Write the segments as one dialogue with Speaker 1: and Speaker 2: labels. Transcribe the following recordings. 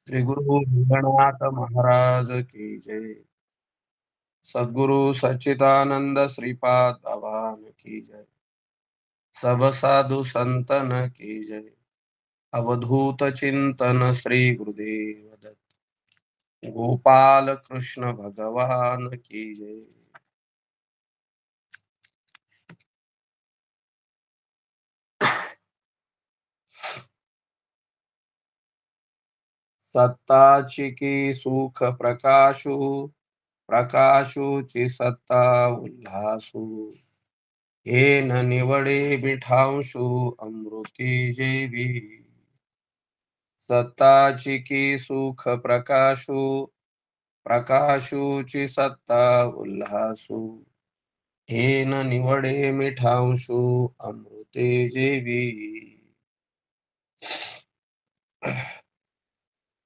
Speaker 1: श्री गुरु रघुनाथ महाराज की जय। सद्गुरु सच्चिदानंद श्रीपाद भगवान की जय। सब साधु संतन की जय। अवधूत चिंतन श्री गुरुदेव दत्त। गोपाल कृष्ण भगवान की जय। सत्ताची की सुख प्रकाशु, प्रकाशुची सत्ता उल्हासु, हे न निवडे मिठांशु अमृती जेवी। सत्ताची की सुख प्रकाशु, प्रकाशुची सत्ता उल्हासु, हे न निवडे मिठांशु अमृते जेवी।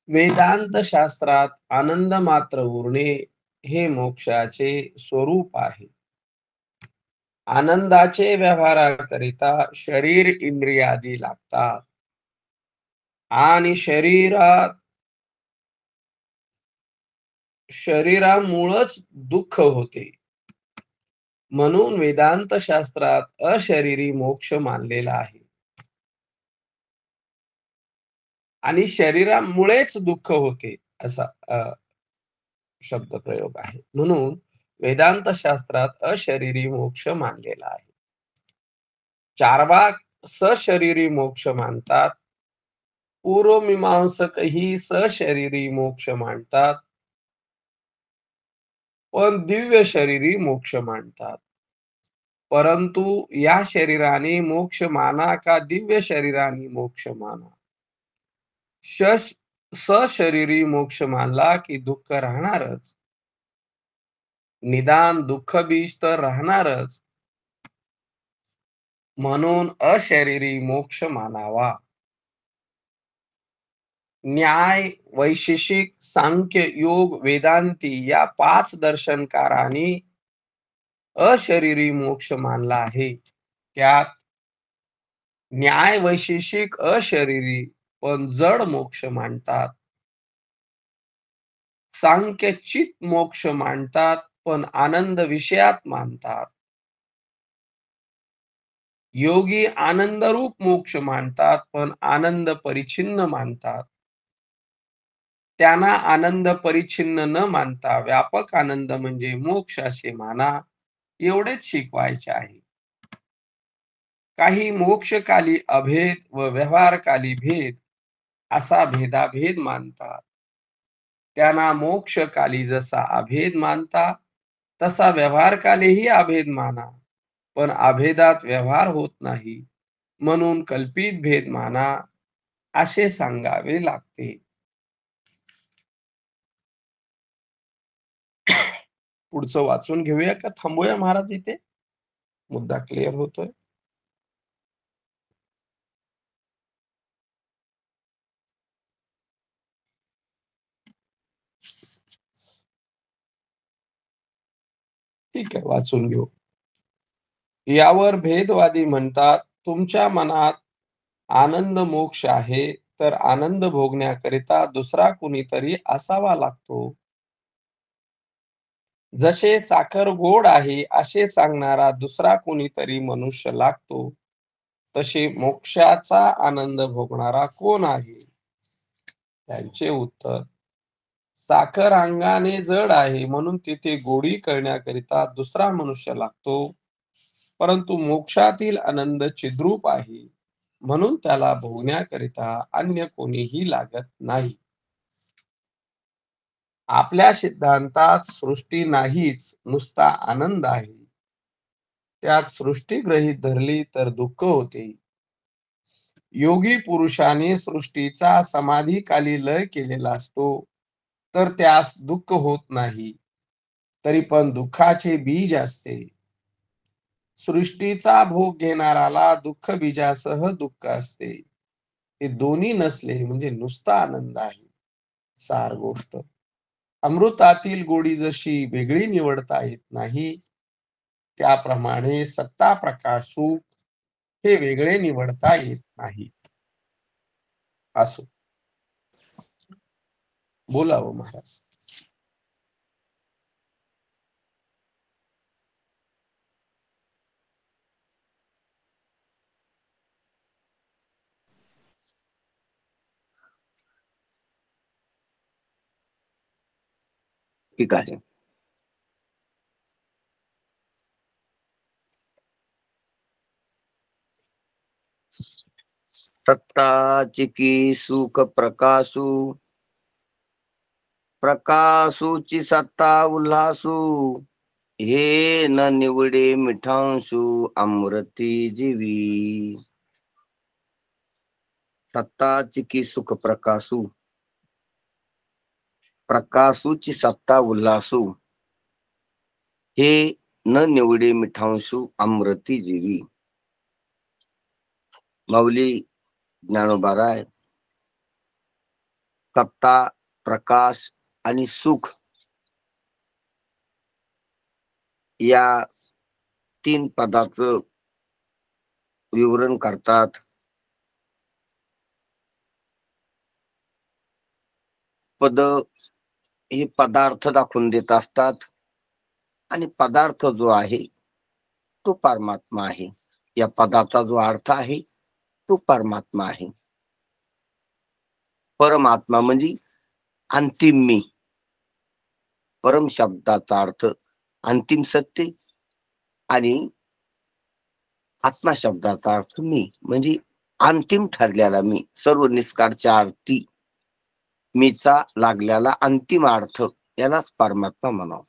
Speaker 1: वेदांत शास्त्रात आनंद मात्र उरणे हे मोक्षाचे स्वरूप आहे. आनंदाचे व्यवहाराकरिता शरीर इंद्रियादी लागतात आणि शरीरामुळंच दुःख होते. म्हणून वेदांत शास्त्रात अशरीरी मोक्ष मानलेला आहे आणि शरीरामुळेच दुःख होते असा शब्द प्रयोग आहे. म्हणून वेदांत शास्त्रात अशरीरी मोक्ष मानलेला आहे. चार्वाक सशरीरी मोक्ष मानतात, पूर्वमीमांसकही सशरीरी मोक्ष मानतात, पण दिव्य शरीरी मोक्ष मानतात. परंतु या शरीराने मोक्ष माना का दिव्य शरीराने मोक्ष माना, सशरीरी मोक्ष मानला की दुःख राहणारच. निदान दुःख बीज तर राहणारच. म्हणून अशरीरी मोक्ष मानावा. न्याय, वैशेषिक, सांख्य, योग, वेदांती या 5 दर्शनकारांनी अशरीरी मोक्ष मानला आहे. त्यात न्याय वैशेषिक अशरीरी पण जड मोक्ष मानतात. सांख्य चित मोक्ष मानतात पण आनंद विषयात मानतात. योगी आनंदरूप मोक्ष मानतात पण आनंद परिच्छिन्न मानतात. त्यांना आनंद परिच्छिन्न न मानता व्यापक आनंद म्हणजे मोक्ष असे माना, एवढेच शिकवायचे आहे. काही मोक्षकाली अभेद व व्यवहारकाली भेद असा भेदाभेद मानतात. त्यांना मोक्षकाली जसा अभेद मानता तसा व्यवहारकालीही अभेद माना, पण अभेदात व्यवहार होत नाही, म्हणून कल्पित भेद माना असे सांगावे लागते. पुढचं वाचून घेऊया का थांबूया महाराज इथे? मुद्दा क्लिअर होतोय. ठीक आहे, वाचून घेऊ. यावर भेदवादी म्हणतात, तुमच्या मनात आनंद मोक्ष आहे तर आनंद भोगण्याकरिता दुसरा कुणीतरी असावा लागतो. जसे साखर गोड आहे असे सांगणारा दुसरा कुणीतरी मनुष्य लागतो, तसे मोक्षाचा आनंद भोगणारा कोण आहे? त्यांचे उत्तर, साखर अंगाने जड आहे म्हणून तिथे गोडी करण्याकरिता दुसरा मनुष्य लागतो, परंतु मोक्षातील आनंद चिद्रूप आहे म्हणून त्याला भोगण्याकरिता अन्य कोणीही लागत नाही. आपल्या सिद्धांतात सृष्टी नाहीच, नुसता आनंद आहे. त्यात सृष्टी गृहीत धरली तर दुःख होते. योगी पुरुषाने सृष्टीचा समाधीकाली लय केलेला असतो तर त्यास दुःख होत नाही, तरी पण दुःखाचे बीज असते. सृष्टीचा भोग घेणाराला दुःख बीजासह दुःख असते. हे दोन्ही नसले म्हणजे नुसता आनंद आहे. सार गोष्ट, अमृतातील गोडी जशी वेगळी निवडता येत नाही, त्याप्रमाणे सत्ता प्रकाश सुख हे वेगळे निवडता येत नाहीत. असो. बोलावं महाराज.
Speaker 2: ठीक आहे. सत्ताची की सुख प्रकाशू, प्रकाशूची सत्ता उल्हासू, हे न निवडे मिठांशू अमृती जीवी. सत्ताची की सुख प्रकाशू, प्रकाशूची सत्ता उल्हासू, हे न निवडे मिठांशू अमृती जीवी. माऊली ज्ञानोबाराय सत्ता, प्रकाश आणि सुख या 3 पदाचं विवरण करतात. पद हे पदार्थ दाखवून देत असतात आणि पदार्थ जो आहे तो परमात्मा आहे. या पदाचा जो अर्थ आहे तो परमात्मा आहे. परमात्मा म्हणजे अंतिम मी. परम शब्दाचा अर्थ अंतिम सत्य आणि आत्मा शब्दाचा अर्थ मी म्हणजे अंतिम ठरलेला मी. सर्व निष्कारच्या अर्थी मीचा लागलेला अंतिम अर्थ यालाच परमात्मा म्हणावं.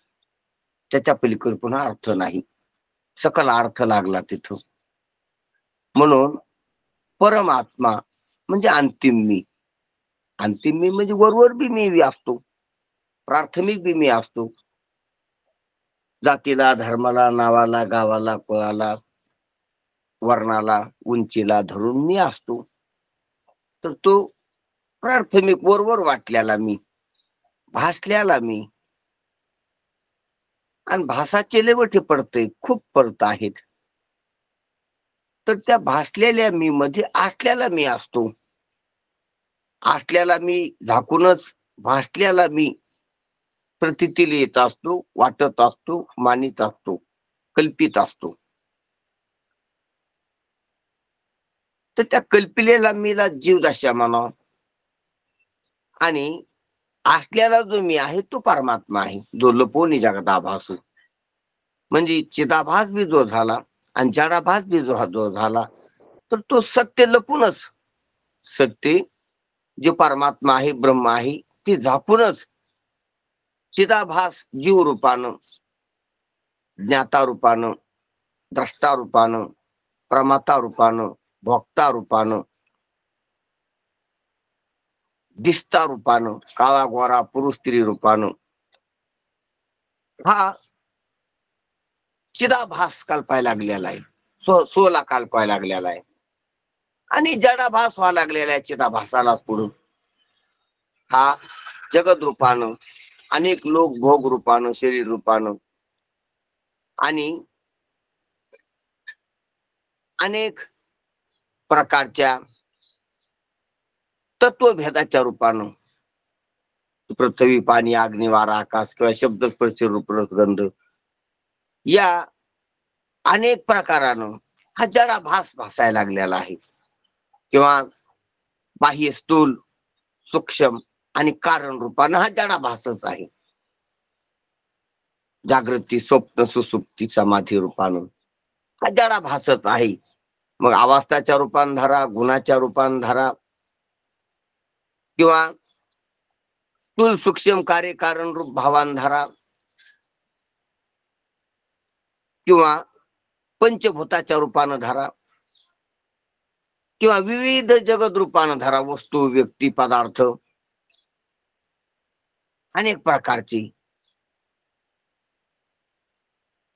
Speaker 2: त्याच्या पलीकडे पुन्हा अर्थ नाही. सकल अर्थ लागला तिथं. म्हणून परमात्मा म्हणजे अंतिम मी. अंतिम मी म्हणजे वरवर बी मी असतो, प्राथमिक बी मी असतो. जातीला, धर्माला, नावाला, गावाला, कुळाला, वर्णाला, उंचीला धरून मी असतो. तर तो प्राथमिक वरवर वाटलेला मी, भासल्याला मी. आणि भासाचे लेवटे पडते, खूप पडत आहेत. तर त्या भासलेल्या मी मध्ये असल्याला मी असतो. असल्याला मी झाकूनच भासल्याला मी प्रतीतील येत असतो, वाटत असतो, मानित असतो, कल्पित असतो. तर त्या कल्पिलेला मीला जीवदशा म्हणावं. आणि असल्याला जो मी आहे तो परमात्मा आहे, जो लपवून जगदाभासू. म्हणजे चिदाभास बी जो झाला आणि जडाभास बी जो झाला तर तो सत्य लपूनच, सत्य जे परमात्मा आहे, ब्रह्म आहे, ते झाकूनच चिदाभास जीव रूपानं, ज्ञाता रूपानं, द्रष्टा रूपानं, प्रमाता रूपानं, भोक्ता रूपानं, दिसता रूपानं, काळा गोरा पुरुष स्त्री रूपानं हा चिदाभास कल्पायला लागलेला आहे. सोला कल्पायला लागलेला आहे. आणि जडाभास व्हायला लागलेला आहे चिदाभासाला पुढून. हा जगत रूपानं, अनेक लोक भोग रूपानं, शरीर रूपानं आणि अनेक प्रकारच्या तत्वभेदाच्या रूपानं, पृथ्वी, पाणी, अग्नी, वारा, आकाश किंवा शब्द, स्पर्श, रूप, रस, गंध या अनेक प्रकारानं हा जडाभास भासायला लागलेला आहे. किंवा बाह्य, स्थूल, सूक्ष्म आणि कारण रूपानं हा जडाभासच आहे. जागृती, स्वप्न, सुसुप्ती, समाधी रूपानं हा जडाभासच आहे. मग अवस्थाच्या रूपान धरा, गुणाच्या रूपान धरा किंवा स्थूल सूक्ष्म कार्य कारण रूप भावान धरा किंवा पंचभूताच्या रूपानं धरा किंवा विविध जगत रूपानं धरा. वस्तू, व्यक्ती, पदार्थ अनेक प्रकारची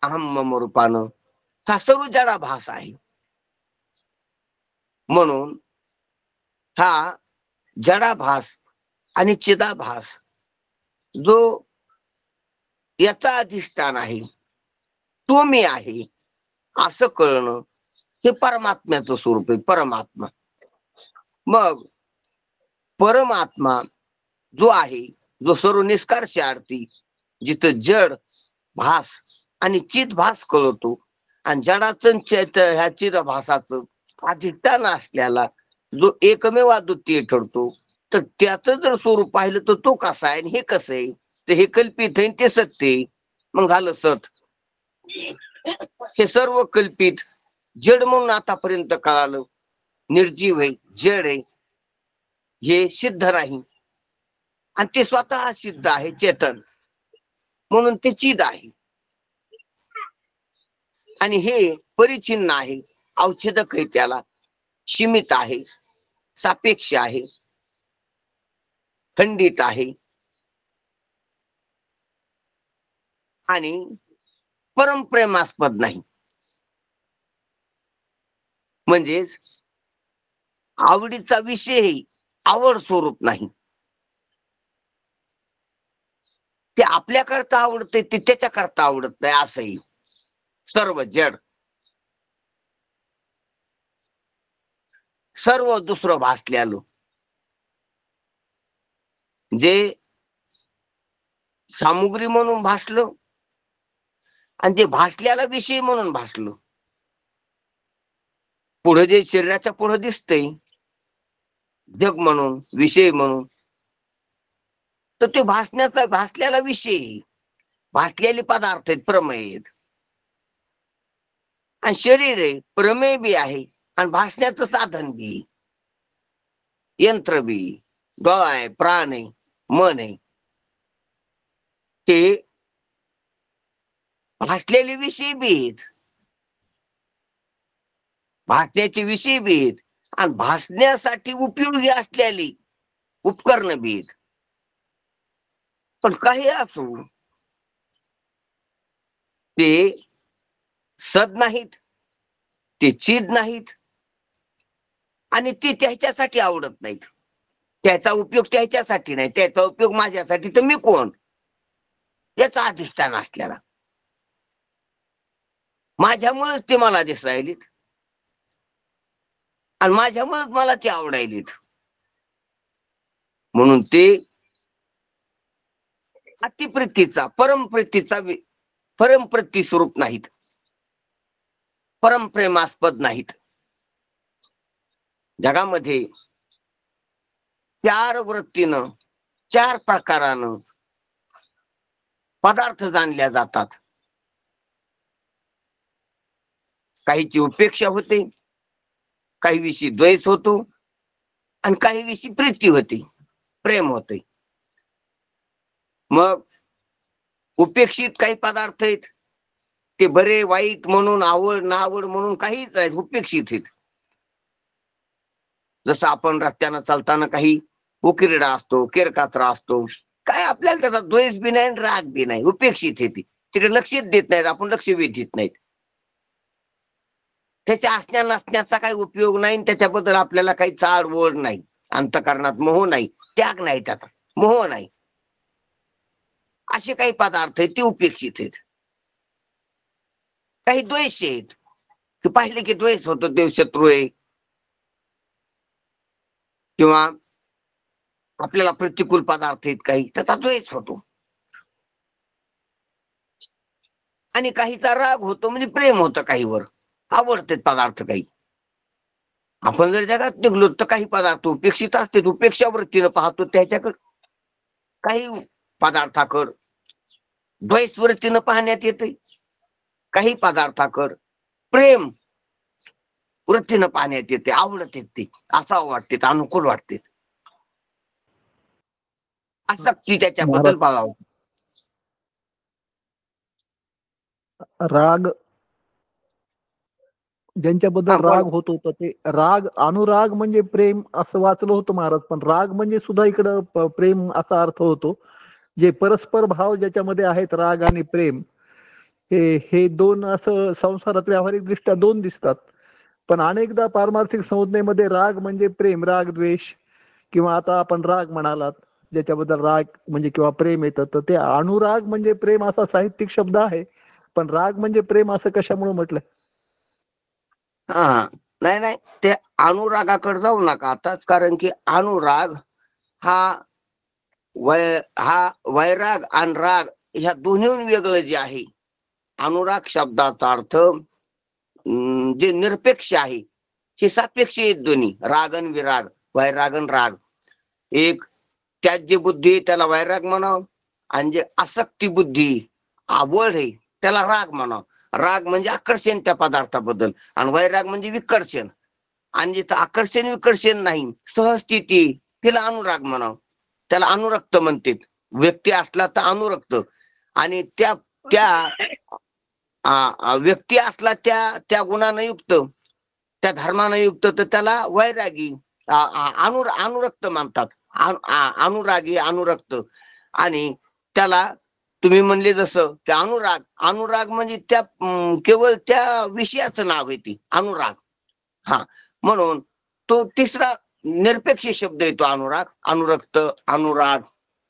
Speaker 2: अहम मम रूपानं हा सर्व जडाभास आहे. म्हणून हा जडाभास आणि चिदाभास जो याचा अधिष्ठान आहे तो मी आहे असं कळणं हे परमात्म्याचं स्वरूप आहे. परमात्मा. मग परमात्मा जो आहे जो सर्व निष्कर्ष आरती, जिथं जड भास आणि चित भास कळतो, आणि जडाचं ह्या चिदभासाचं अधिष्ठान असल्याला जो एकमेव अद्वितीय ठरतो, तर त्याचं जर स्वरूप पाहिलं तर तो कसा आहे आणि हे कसं आहे, तर हे कल्पित आहे ते सत्य आहे. मग झालं सत. हे सर्व कल्पित जड म्हणून आतापर्यंत कळालं, निर्जीव आहे, जड आहे, हे सिद्ध नाही. आणि ते स्वतः सिद्ध आहे, चेतन, म्हणून ते चिद आहे. आणि हे परिचिन्न आहे, औच्छेदक आहे, त्याला सीमित आहे, सापेक्ष आहे, खंडित आहे आणि परमप्रेमास्पद नाही. म्हणजेच आवडीचा विषय आवड स्वरूप नाही. ते आपल्याकरता आवडते, ते त्याच्याकरता आवडत नाही, असंही सर्व जड, सर्व दुसरं भासल्यालं, जे सामुग्री म्हणून भासलं आणि ते भासल्याला विषय म्हणून भासलं. पुढे जे शरीराच्या पुढे दिसतंय जग म्हणून, विषय म्हणून, तर ते भासल्याला विषय, भासलेले पदार्थ आहेत, प्रमेय आहेत. आणि शरीर आहे, प्रमेय बी आहे आणि भासण्याचं साधन बी, यंत्र बी, डोळा आहे, प्राण आहे, मन आहे. ते भासलेले विषय बी आहेत, भासण्याचे विषय बी आहेत आणि भासण्यासाठी उपयोगी असलेली उपकरण बी आहेत. पण काही असो, ते सद नाहीत, ते चिद नाहीत आणि ते त्याच्यासाठी आवडत नाहीत. त्याचा उपयोग त्याच्यासाठी नाही, त्याचा उपयोग माझ्यासाठी, तर मी कोण याचा अधिष्ठान असलेला, माझ्यामुळेच ते मला दिसायलीत आणि माझ्यामुळेच मला ते आवडायलीत. म्हणून ते अतिप्रीतीचा, परमप्रीती स्वरूप नाहीत, परमप्रेमास्पद नाहीत. जगामध्ये चार वृत्तीनं, चार प्रकारानं पदार्थ जाणल्या जातात. काहीची उपेक्षा होते, काही विषयी द्वेष होतो आणि काही विषयी प्रीती होते, प्रेम होते. मग उपेक्षित काही पदार्थ आहेत, ते बरे वाईट म्हणून, आवड नावड म्हणून काहीच आहेत, उपेक्षित आहेत. जसं आपण रस्त्यानं चालताना काही उकिरडा असतो, केरकाचरा असतो, काय आपल्याला त्याचा द्वेष बी नाही, राग बी नाही, उपेक्षित आहे. तिकडे लक्षच देत नाहीत, आपण लक्ष वेधित नाहीत. त्याच्या असण्या नसण्याचा काही उपयोग नाही, त्याच्याबद्दल आपल्याला काही चाड वड नाही, अंतःकरणात मोह नाही, त्याग नाही, त्याचा मोह नाही. असे काही पदार्थ आहेत ते उपेक्षित आहेत. काही द्वेष आहेत, की पाहिले की द्वेष होतो, देव शत्रू आहे किंवा आपल्याला प्रतिकूल पदार्थ आहेत, काही त्याचा द्वेष होतो. आणि काहीचा राग होतो, म्हणजे प्रेम होतं काहीवर, आवडते पदार्थ काही. आपण जर जगात निघलो तर काही पदार्थ उपेक्षित असते, उपेक्षा वृत्तीनं पाहतो त्याच्याकडे. काही पदार्थाकड द्वेष वृत्तीनं पाहण्यात येते, काही पदार्थाकड प्रेम वृत्तीनं पाहण्यात येते, आवडत येते, असं वाटते, अनुकूल वाटते, आसक्ती त्याच्याबद्दल बघावं.
Speaker 3: राग, ज्यांच्याबद्दल
Speaker 2: बोला.
Speaker 3: राग होत होता ते राग, अनुराग म्हणजे प्रेम असं वाचलं होतं महाराज. पण राग म्हणजे सुद्धा इकडं प्रेम असा अर्थ होतो. जे परस्पर भाव ज्याच्यामध्ये आहेत, राग आणि प्रेम, हे दोन असं संसारात व्यावहारिक दृष्ट्या दोन दिसतात. पण अनेकदा पारमार्थिक संज्ञेमध्ये राग म्हणजे प्रेम, राग द्वेष, किंवा आता आपण राग म्हणालात ज्याच्याबद्दल राग म्हणजे किंवा प्रेम येतं, तर ते अनुराग म्हणजे प्रेम असा साहित्यिक शब्द आहे. पण राग म्हणजे प्रेम असं कशामुळे म्हटलं?
Speaker 2: हा, नाही नाही, ते अनुरागाकडे जाऊ नका आताच, कारण की अनुराग हा हा वैराग आणि राग ह्या दोन्हीहून वेगळं जे आहे. अनुराग शब्दाचा अर्थ जे निरपेक्ष आहे, हे सापेक्ष आहेत दोन्ही, राग आणि विराग, वैराग आणि राग. एक त्यात जे बुद्धी त्याला वैराग म्हणावं, आणि जे आसक्ती बुद्धी आवड आहे त्याला राग म्हणावं. राग म्हणजे आकर्षण त्या पदार्थाबद्दल, आणि वैराग म्हणजे विकर्षण. आणि जिथं आकर्षण विकर्षण नाही, सहस्थिती, तिला अनुराग म्हणावं. त्याला अनुरक्त म्हणतात. व्यक्ती असला तर अनुरक्त, आणि त्या त्या व्यक्ती असला त्या गुणानं युक्त, त्या धर्मानं युक्त, तर त्याला वैरागी अनुरक्त म्हणतात. अनुरागी अनुरक्त. आणि त्याला तुम्ही म्हणले जसं की अनुराग म्हणजे त्या केवळ त्या विषयाचं नाव आहे ती अनुराग. हा, म्हणून तो तिसरा निरपेक्ष शब्द येतो अनुराग, अनुरक्त, अनुराग.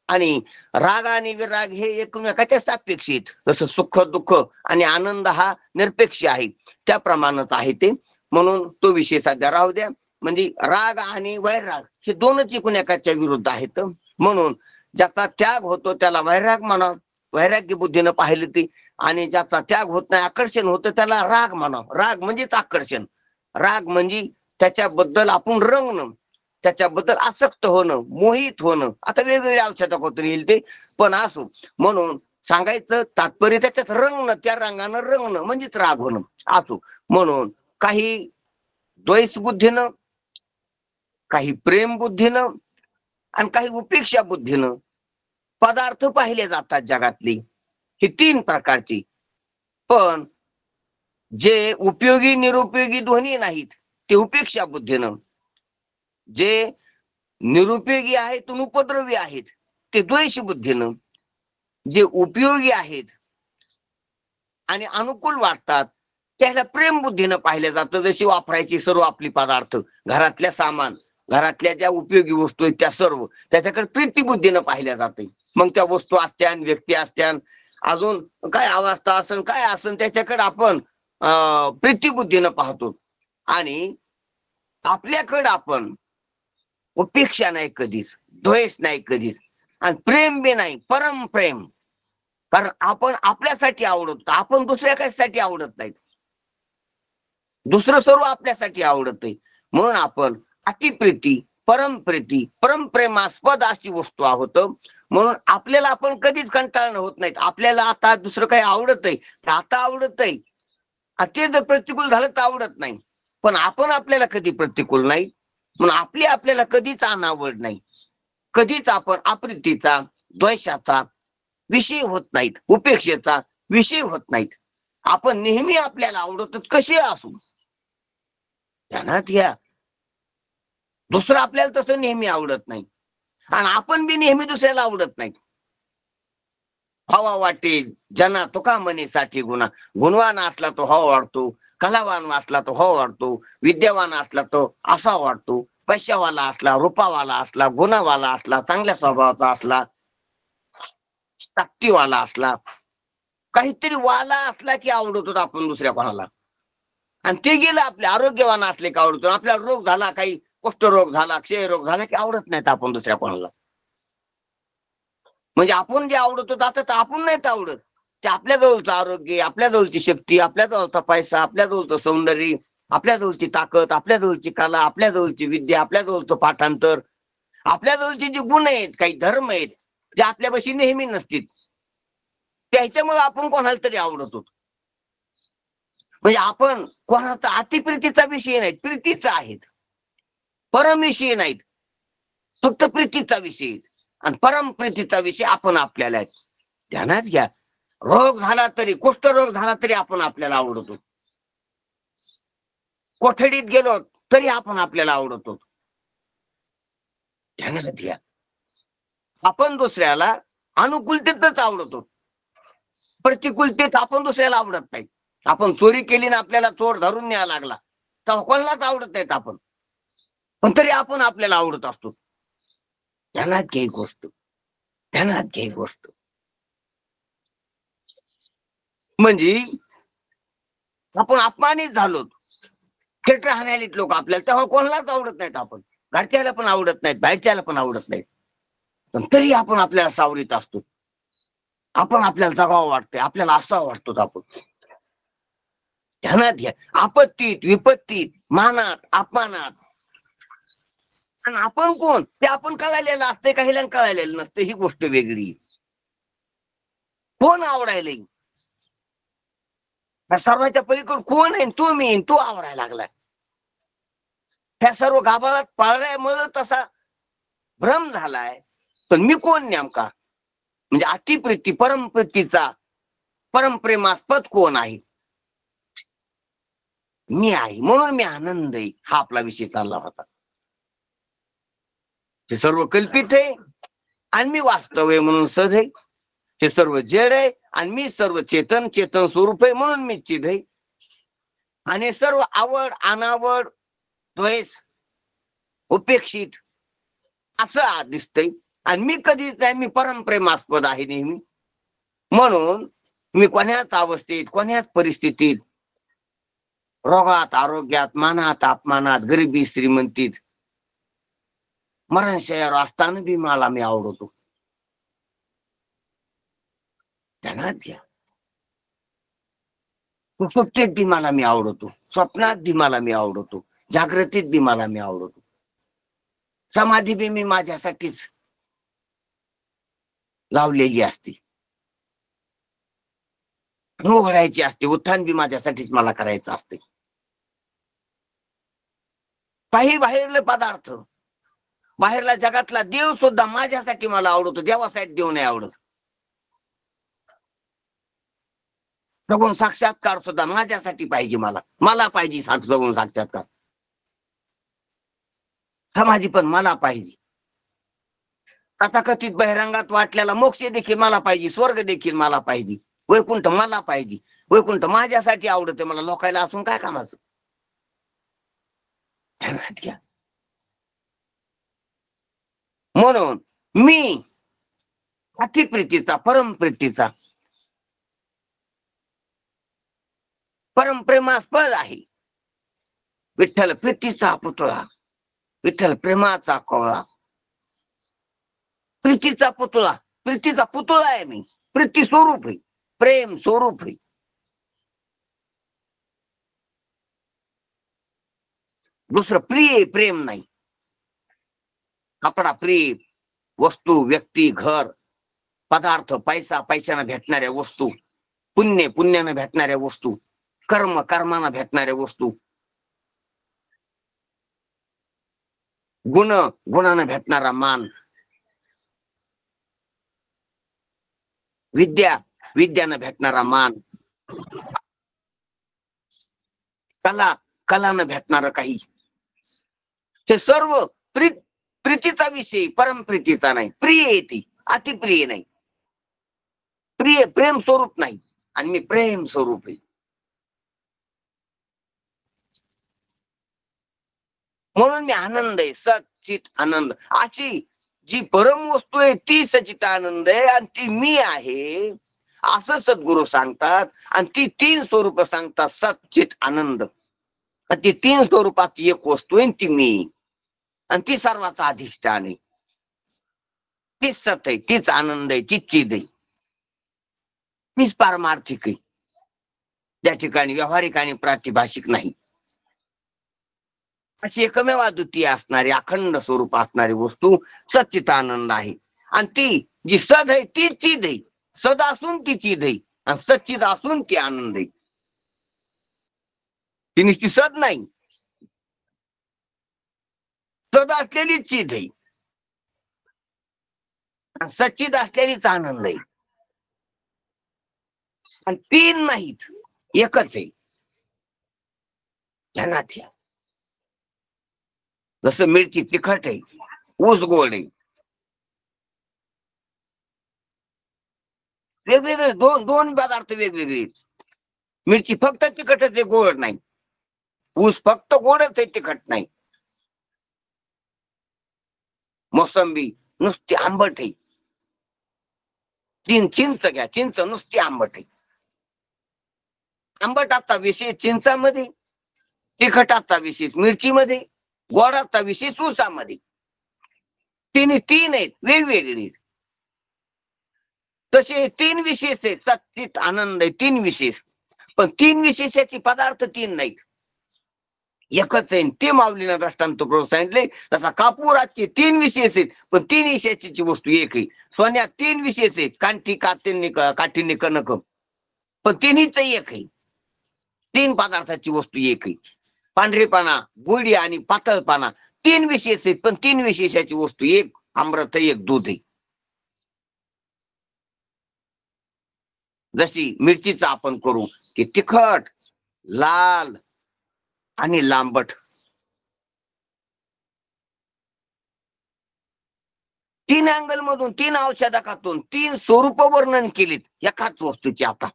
Speaker 2: आणि राग आणि विराग हे एकमेकाच्या सापेक्ष आहेत. जसं सुख दुःख आणि आनंद हा निरपेक्ष आहे, त्याप्रमाणेच आहे ते. म्हणून तो विषय सध्या राहू द्या. म्हणजे राग आणि वैराग हे दोनच एकमेकाच्या विरुद्ध आहेत. म्हणून ज्याचा त्याग होतो त्याला वैराग म्हणा, वैराग्य बुद्धीनं पाहिलं ते. आणि ज्याचा त्याग होत नाही, आकर्षण होतं, त्याला राग म्हणा. राग म्हणजेच आकर्षण. राग म्हणजे त्याच्याबद्दल आपण रंगणं, त्याच्याबद्दल आसक्त होणं, मोहित होणं. आता वेगवेगळ्या औषधापासून येईल ते, पण असो. म्हणून सांगायचं तात्पर्य त्याच्यात रंगणं, त्या रंगानं रंगणं म्हणजेच राग होणं असो. म्हणून काही द्वैस बुद्धीनं, काही प्रेम बुद्धीनं, आणि काही उपेक्षा बुद्धीनं पदार्थ पाहिले जातात जगातली, ही तीन प्रकारची. पण जे उपयोगी निरुपयोगी दोन्ही नाहीत ते उपेक्षा बुद्धीनं, जे निरुपयोगी आहेत उपद्रवी आहेत ते द्वेष बुद्धीनं, जे उपयोगी आहेत आणि अनुकूल वाटतात त्याला प्रेम बुद्धीनं पाहिलं जातं. जशी वापरायची सर्व आपली पदार्थ, घरातल्या सामान, घरातल्या ज्या उपयोगी वस्तू आहेत त्या सर्व त्याच्याकडे प्रीती बुद्धीनं पाहिल्या जाते. मग त्या वस्तू असत्यान, व्यक्ती असत्यान, अजून काय अवस्था असन, काय असन, त्याच्याकडे आपण प्रीती बुद्धीनं पाहतो. आणि आपल्याकडे आपण उपेक्षा नाही कधीच, द्वेष नाही कधीच, आणि प्रेम बी नाही, परम प्रेम. कारण आपण आपल्यासाठी आवडतो, आपण दुसऱ्या कशासाठी आवडत नाहीत. दुसरं सर्व आपल्यासाठी आवडत आहे. म्हणून आपण अतिप्रीती, परमप्रीती, परमप्रेमास्पद अशी वस्तू आहोत. म्हणून आपल्याला आपण कधीच कंटाळणं होत नाहीत. आपल्याला आता दुसरं काही आवडत आहे तर आता आवडत आहे, ते जर प्रतिकूल झालं तर आवडत नाही. पण आपण आपल्याला कधी प्रतिकूल नाही, म्हणून आपल्याला कधीच अनावड नाही. कधीच आपण अप्रीतीचा, द्वेषाचा विषय होत नाहीत, उपेक्षेचा विषय होत नाहीत. आपण नेहमी आपल्याला आवडतो कसे असू. ध्यानात घ्या, दुसरं आपल्याला तसं नेहमी आवडत नाही, आणि आपण बी नेहमी दुसऱ्याला आवडत नाही. हवा वाटे जना तुका मनीसाठी गुन्हा, गुणवान असला तो हवा वाटतो, कलावान असला तो हवा वाटतो, विद्यावान असला तो असा वाटतो, पैशावाला असला, रूपावाला असला, गुणावाला असला, चांगल्या स्वभावाचा असला, ताकदीवाला असला, काहीतरी वाला असला की आवडतो आपण दुसऱ्या कोणाला. आणि ते गेलं आपले आरोग्यवान असले की आवडतो. आपल्याला रोग झाला, काही कुष्ठरोग झाला, क्षयरोग झाला की आवडत नाहीत आपण दुसऱ्या कोणाला. म्हणजे आपण जे आवडतो आता तर आपण नाहीत आवडत, ते आपल्या जवळचं आरोग्य, आपल्या जवळची शक्ती, आपल्या जवळचा पैसा, आपल्या जवळचं सौंदर्य, आपल्या जवळची ताकद, आपल्या जवळची कला, आपल्या जवळची विद्या, आपल्या जवळचं पाठांतर, आपल्या जवळचे जे गुण आहेत, काही धर्म आहेत जे आपल्यापाशी नेहमी नसतील, त्याच्यामुळे आपण कोणाला तरी आवडतो. म्हणजे आपण कोणाचा अतिप्रीतीचा विषय नाहीत, प्रीतीचा आहेत. परम विषय नाहीत, फक्त प्रीतीचा विषय, आणि परम प्रीतीचा विषय आपण आपल्याला आहेत. ध्यानात घ्या, रोग झाला तरी, कुष्ठरोग झाला तरी आपण आपल्याला आवडतो. कोठडीत गेलो तरी आपण आपल्याला आवडतो. ध्यानात घ्या, आपण दुसऱ्याला अनुकूलतेतच आवडतो, प्रतिकूलतेत आपण दुसऱ्याला आवडत नाही. आपण चोरी केली ना, आपल्याला चोर धरून न्यायला लागला तर कोणालाच आवडत नाहीत आपण, पण तरी आपण आपल्याला आवडत असतो. ध्यानात घ्या गोष्ट, ध्यानात घ्या गोष्ट. म्हणजे आपण अपमानित झालो, खेट राहण्यात लोक आपल्याला, तेव्हा कोणालाच आवडत नाहीत आपण. घरच्याला पण आवडत नाहीत, बाहेरच्याला पण आवडत नाहीत. पण तरी आपण आपल्याला सावरीत असतो. आपण आपल्याला जगावं वाटतंय, आपल्याला असावं वाटतो आपण. ध्यानात घ्या, आपत्तीत विपत्तीत मानात अपमानात. आणि आपण कोण ते आपण कळालेलं असते, काहीला कळालेलं नसते, ही गोष्ट वेगळी. कोण आवडायला सर्वांच्या पलीकडे कोण आहे? तू मी तू आवडायला लागलाय. ह्या सर्व गाभारात पाळल्यामुळे तसा भ्रम झालाय. पण मी कोण नेमका? म्हणजे अतिप्रीती परमप्रीतीचा परमप्रेमास्पद कोण आहे? मी आहे, म्हणून मी आनंद आहे. हा आपला विषय चालला होता. हे सर्व कल्पित आहे आणि मी वास्तव आहे म्हणून सद आहे. हे सर्व जड आहे आणि मी सर्व चेतन स्वरूप आहे म्हणून मी चिद आहे. आणि सर्व आवड अनावड द्वेष उपेक्षित असं दिसतंय. आणि मी कधीच आहे, मी परमप्रेमास्पद आहे नेहमी. म्हणून मी कोण्याच अवस्थेत कोण्याच परिस्थितीत रोगात आरोग्यात मानात अपमानात गरिबी श्रीमंतीत मरणशय्यावर असताना बी मला मी आवडतो. ध्यानात घ्या, सुप्तीत बी मला मी आवडतो, स्वप्नात बी मला मी आवडतो, जागृतीत बी मला मी आवडतो, समाधी बी मी माझ्यासाठीच लावलेली असते, उघडायची असते, उत्थान बी माझ्यासाठीच मला करायचं असते. काही बाहेरले पदार्थ बाहेरला जगातला देव सुद्धा माझ्यासाठी मला आवडतो, देवासाठी देव नाही आवडत. सगुण साक्षात्कार सुद्धा माझ्यासाठी पाहिजे, मला पाहिजे सगुण साक्षात्कार. समाधी पण मला पाहिजे. तथाकथित बहिरंगात वाटलेला मोक्ष देखील मला पाहिजे, स्वर्ग देखील मला पाहिजे, वैकुंठ मला पाहिजे. वैकुंठ माझ्यासाठी आवडते, मला लोकायला असून काय कामाचं? ध्यानात घ्या. म्हणून मी अतिप्रीतीचा परमप्रीतीचा परमप्रेमास्पद आहे. विठ्ठल प्रीतीचा पुतळा, विठ्ठल प्रेमाचा कोळा, प्रीतीचा पुतळा, प्रीतीचा पुतळा आहे मी. प्रीती स्वरूप आहे, प्रेम स्वरूप आहे. दुसरं प्रिय प्रेम नाही. कपडा प्रिय, वस्तू व्यक्ती घर पदार्थ पैसा पैशाने भेटणाऱ्या वस्तू, पुण्य पुण्याने भेटणाऱ्या वस्तू, कर्म कर्माने भेटणाऱ्या वस्तू, गुण गुणाने भेटणारा मान, विद्या विद्याने भेटणारा मान, कला कलानं भेटणारं काही. हे सर्व प्रीतीचा विषय, परमप्रीतीचा नाही. प्रिय येते, अतिप्रिय नाही. प्रिय प्रेम स्वरूप नाही आणि मी प्रेम स्वरूप आहे. म्हणून मी आनंद आहे, सचित आनंद. अशी जी परम वस्तू आहे ती सचित आनंद आहे आणि ती मी आहे असं सद्गुरु सांगतात. आणि ती 3 स्वरूप सांगतात, सचित आनंद. ती 3 स्वरूपात एक वस्तू आहे ती मी, आणि ती सर्वाचा अधिष्ठान आहे. तीच सत आहे, तीच आनंद आहे, तीच चिद आहे, तीच पारमार्थिक आहे. त्या ठिकाणी व्यावहारिक आणि प्रातिभाषिक नाही. अशी एकमेव अद्वितीय असणारी अखंड स्वरूप असणारी वस्तू सच्चिदानंद आहे. आणि ती जी सद आहे ती चिद आहे. सद असून ती चिद आहे आणि सच्चिद असून ती आनंद आहे. ती नुसती सद नाही, सद असलेली चिद आहे, सच्चिद असलेलीच आनंद आहे. आणि 3 नाहीत, एकच आहे. ध्यानात घ्या. जसं मिरची तिखट आहे, ऊस गोड आहे. वेगवेगळे दोन पदार्थ वेगवेगळे. मिरची फक्त तिखटच आहे, गोड नाही. ऊस फक्त गोडच आहे, तिखट नाही. मोसंबी नुसती आंबट आहे. चिंच घ्या, चिंच नुसती आंबट आहे. आंबटाचा विशेष चिंचामध्ये, तिखटाचा विशेष मिरचीमध्ये, गोडाचा विशेष ऊसामध्ये. तिन्ही तीन आहेत वेगवेगळे. तसे तीन विशेष आहेत, सच्चित आनंद आहे तीन विशेष. पण तीन विशेषाचे पदार्थ तीन नाहीत, एकच आहे. ते माऊलीला दृष्टांत प्रभू सांगितले. तसा कापुराचे तीन विशेष आहेत पण तीन विशेषाची वस्तू एक आहे. सोन्यात तीन विशेष आहेत, कांठी काठीने कनक, पण तिन्हीच एक आहे. तीन पदार्थाची वस्तू एक आहे. पांढरेपणा, गोडी आणि पातळपणा तीन विशेष आहेत पण तीन विशेषाची वस्तू एक. अमृत एक दूध आहे. जशी मिरचीचा आपण करू की तिखट, लाल आणि लांबट, तीन अँगल मधून, तीन औषधकातून तीन स्वरूप वर्णन केलीत एकाच वस्तूची. आता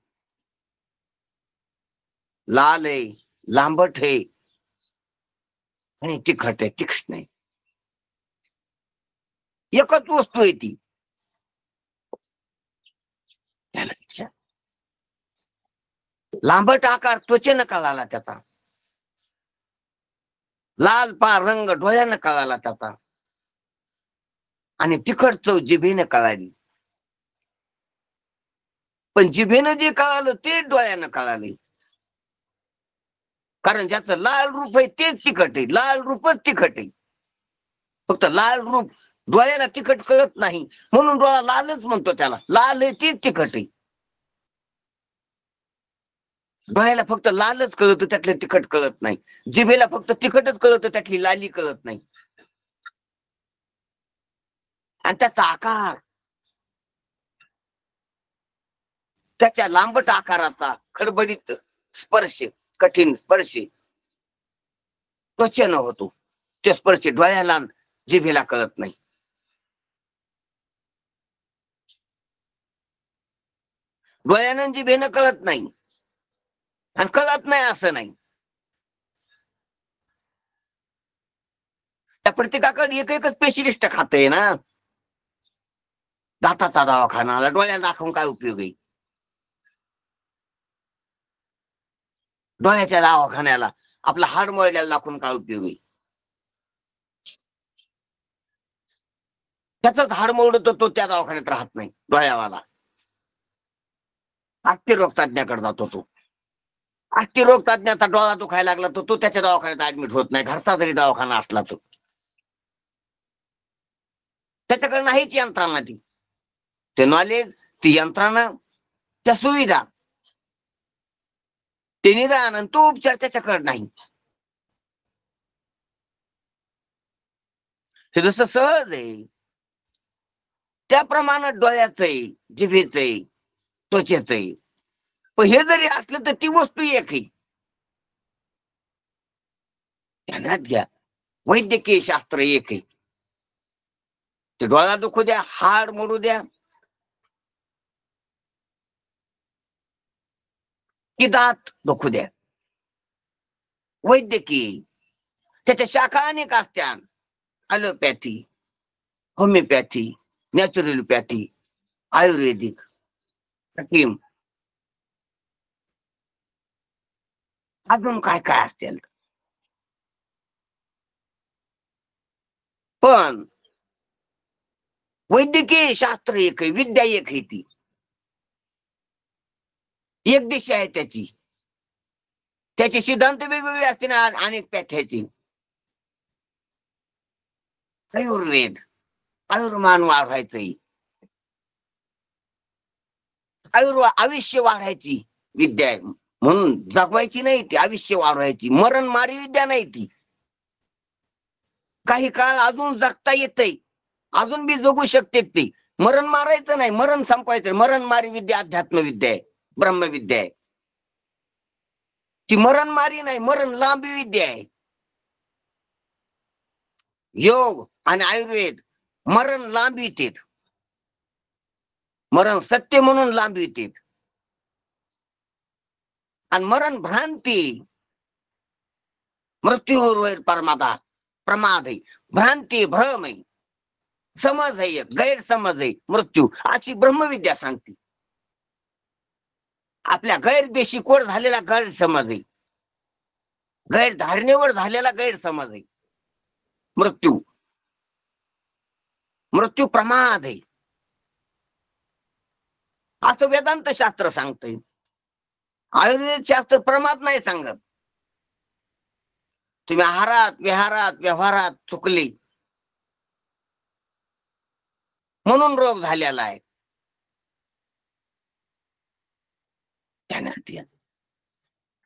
Speaker 2: लाल आहे, लांबट आहे आणि तिखट आहे, तीक्ष्ण आहे. एकच वस्तू आहे ती. लांबट आकार त्वचेनं कळाला त्याचा, लाल पा रंग डोळ्यानं कळाला त्याचा, आणि तिखट चव जिभेनं कळाली. पण जिभेनं जे कळालं ते डोळ्यानं कळाले, कारण ज्याचं लाल रूप आहे तेच तिखट आहे. लाल रूपच तिखट आहे. फक्त लाल रूप डोळ्याला तिखट कळत नाही म्हणून डोळा लालच म्हणतो त्याला. लाल आहे तेच तिखट आहे. डोळ्याला फक्त लालच कळतं, त्यातलं तिखट कळत नाही. जिभेला फक्त तिखटच कळतं, त्यातली लाली कळत नाही. आणि त्याचा आकार, त्याच्या लांबट आकाराचा खडबडीत स्पर्श, कठीण स्पर्श त्वचेनं होतो. तो स्पर्श डोळ्याला जिभेला कळत नाही. डोळ्यानं जिभेनं कळत नाही आणि कळत नाही असं नाही. त्या प्रत्येकाकडे एक एकच स्पेशलिस्ट खाते ना. दाताचा दवाखाना आला, डोळ्याला दाखवून काय उपयोग आहे? डोळ्याच्या दवाखान्याला आपला हाड मोडल्याला दाखवून काय उपयोग आहे? त्याचाच हाड मोडतो तो त्या दवाखान्यात राहत नाही डोळ्यावाला. रोग तज्ञाकडे जातो तो. रोग तज्ञाचा डोळा दुखायला लागला तर तो त्याच्या दवाखान्यात ऍडमिट होत नाही, घरचा जरी दवाखाना असला तर. त्याच्याकडे नाहीच यंत्रणा ती, ते नॉलेज, ती यंत्रणा, त्या सुविधा, ते निदान आणि तो उपचार त्याच्याकडे नाही. हे जसं सहज आहे त्याप्रमाणे डोळ्याचं आहे, जिभेचं आहे, त्वचेचं आहे. पण हे जरी असलं तर ती वस्तू एक आहे. ध्यानात घ्या, वैद्यकीय शास्त्र एक आहे. ते डोळा दुखू द्या, हाड मोडू द्या की दात दुखू द्या, वैद्यकीय. त्याच्या शाखा अनेक असत्या. ॲलोपॅथी, होमिओपॅथी, नॅचरलपॅथी, आयुर्वेदिक, हकीम, अजून काय काय असतील. पण वैद्यकीय शास्त्र एक आहे, विद्या एक आहे. ती एक दिशा आहे त्याची. त्याचे सिद्धांत वेगवेगळे असते ना. अनेक पॅथ्याचे. आयुर्वेद, आयुर्मान वाढवायचंय, आयुष्य वाढायची विद्या आहे. म्हणून जगवायची नाही ती, आयुष्य वाढवायची. मरण मारी विद्या नाही ती. काही काळ अजून जगता येतंय, अजून बी जगू शकते ती. मरण मारायचं नाही, मरण संपवायचं. मरण मारी विद्या अध्यात्म विद्या आहे, ब्रह्मविद्या आहे. ती मरण मारी नाही, मरण लांबी विद्या आहे. योग आणि आयुर्वेद मरण लांबवितेत, मरण सत्य म्हणून लांबवितेत. आणि मरण भ्रांती, मृत्यूवर परमादा प्रमाद आहे, भ्रांती भ्रम आहे, समज आहे, गैरसमज आहे मृत्यू, अशी ब्रह्मविद्या सांगते. आपल्या गैरबेशिकवर झालेला गैरसमज आहे, गैरधारणेवर झालेला गैरसमज आहे मृत्यू. मृत्यू प्रमाद आहे असं वेदांत शास्त्र सांगतंय. आयुर्वेद शास्त्र प्रमाद नाही सांगत. तुम्ही आहारात विहारात व्यवहारात चुकले म्हणून रोग झालेला आहे.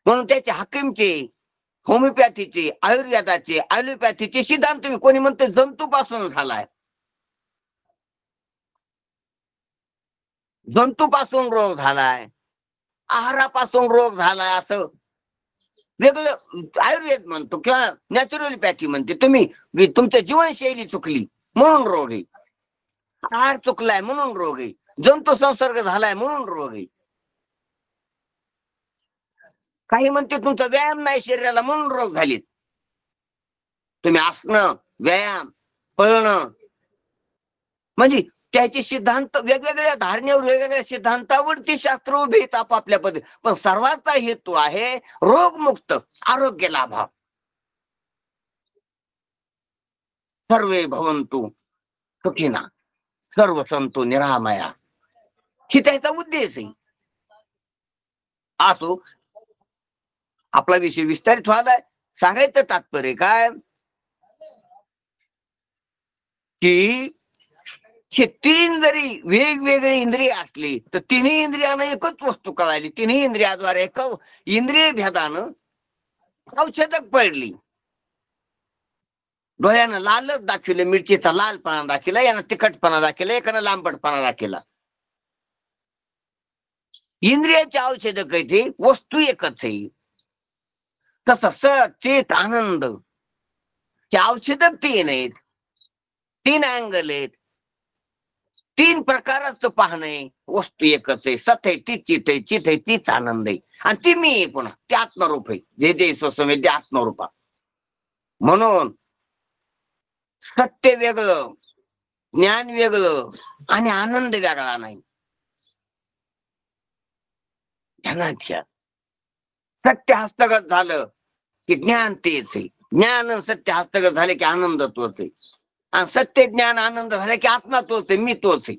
Speaker 2: म्हणून त्याचे हकीमचे, होमिओपॅथीचे, आयुर्वेदाचे, ॲलोपॅथीचे सिद्धांत तुम्ही कोणी म्हणते जंतूपासून झालाय, जंतूपासून रोग झालाय, आहारापासून रोग झालाय असं वेगळं आयुर्वेद म्हणतो किंवा नॅचरलपॅथी म्हणते. तुम्ही तुमच्या जीवनशैली चुकली म्हणून रोग आहे, आहार चुकलाय म्हणून रोग आहे, जंतू संसर्ग झालाय म्हणून रोग आहे. काही म्हणते तुमचा व्यायाम नाही शरीराला म्हणून रोग झालेत. तुम्ही आसनं, व्यायाम, पळणं म्हणजे त्याचे सिद्धांत वेगवेगळ्या धारणेवर वेगवेगळ्या सिद्धांतावरती शास्त्र उभे आहेत आपापल्या पद्धती. पण सर्वांचा हेतू आहे रोगमुक्त आरोग्य लाभा. सर्वे भवंतु सुखिना सर्व संतो निरामया ही त्याचा उद्देश आहे. असो आपला विषय विस्तारित व्हायलाय. सांगायचं तात्पर्य काय की हे तीन जरी वेगवेगळे इंद्रिय असली तर तिन्ही इंद्रियांना एकच वस्तू कळाली. तिन्ही इंद्रियाद्वारे एक इंद्रिय भेदानं औषधक पडली. डोळ्यानं लालच दाखविले, मिरचीचा लालपणा दाखविला, यानं तिखटपणा दाखविला, एकानं लांबटपणा दाखविला. इंद्रियाचे औषधक आहे ते वस्तू एकच आहे. तसं सचित आनंद हे औषधक तीन आहेत, तीन अँगल आहेत, तीन प्रकाराचं पाहणं वस्तू एकच आहे. सत आहे ती चित आहे, चित आहे तीच आनंद आहे आणि ती मी आहे पुन्हा ते आत्मरूप आहे. जे जे स्वसंवेद्य आत्मरूपा. म्हणून सत्य वेगळं, ज्ञान वेगळं आणि आनंद वेगळा नाही. ध्यानात घ्या. सत्य हस्तगत झालं की ज्ञान तेच आहे, ज्ञान सत्य हस्तगत झाले की आनंद तोच आहे, आणि सत्य ज्ञान आनंद झाले की आत्मा तोच आहे, मी तोच आहे.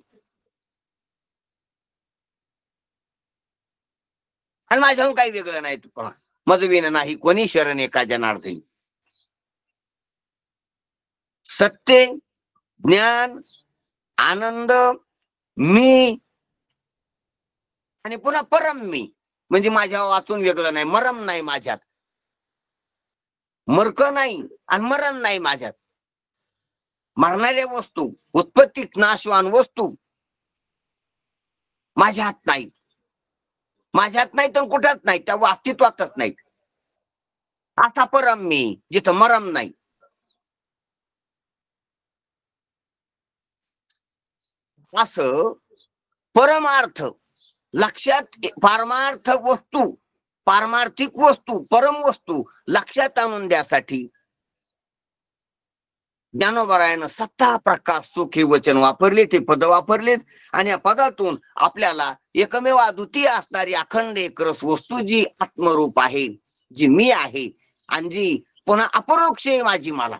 Speaker 2: आणि माझ्याहून काही वेगळं नाही. तुला मजविन नाही कोणी शरण एका जनार्दनी. सत्य, ज्ञान, आनंद, मी आणि पुन्हा परम मी म्हणजे माझ्या वाचून वेगळं नाही. मरम नाही माझ्यात, मर्क नाही आणि मरण नाही माझ्यात. मरणाऱ्या वस्तू, उत्पत्ती नाशवान वस्तू माझ्यात नाही, माझ्यात नाही तर कुठंच नाही, त्या अस्तित्वातच नाही. असा परम मी जिथं मरम नाही. असं परमार्थ लक्षात, पारमार्थिक वस्तू परम वस्तू लक्षात आणून द्यासाठी ज्ञानोबरायानं सत्ता प्रकाश सुख हे वचन वापरले, ते पद वापरलेत. आणि या पदातून आपल्याला एकमेव अद्वितीय असणारी अखंड एकरस वस्तू जी आत्मरूप आहे, जी मी आहे आणि जी पुन्हा अपरोक्ष आहे माझी मला.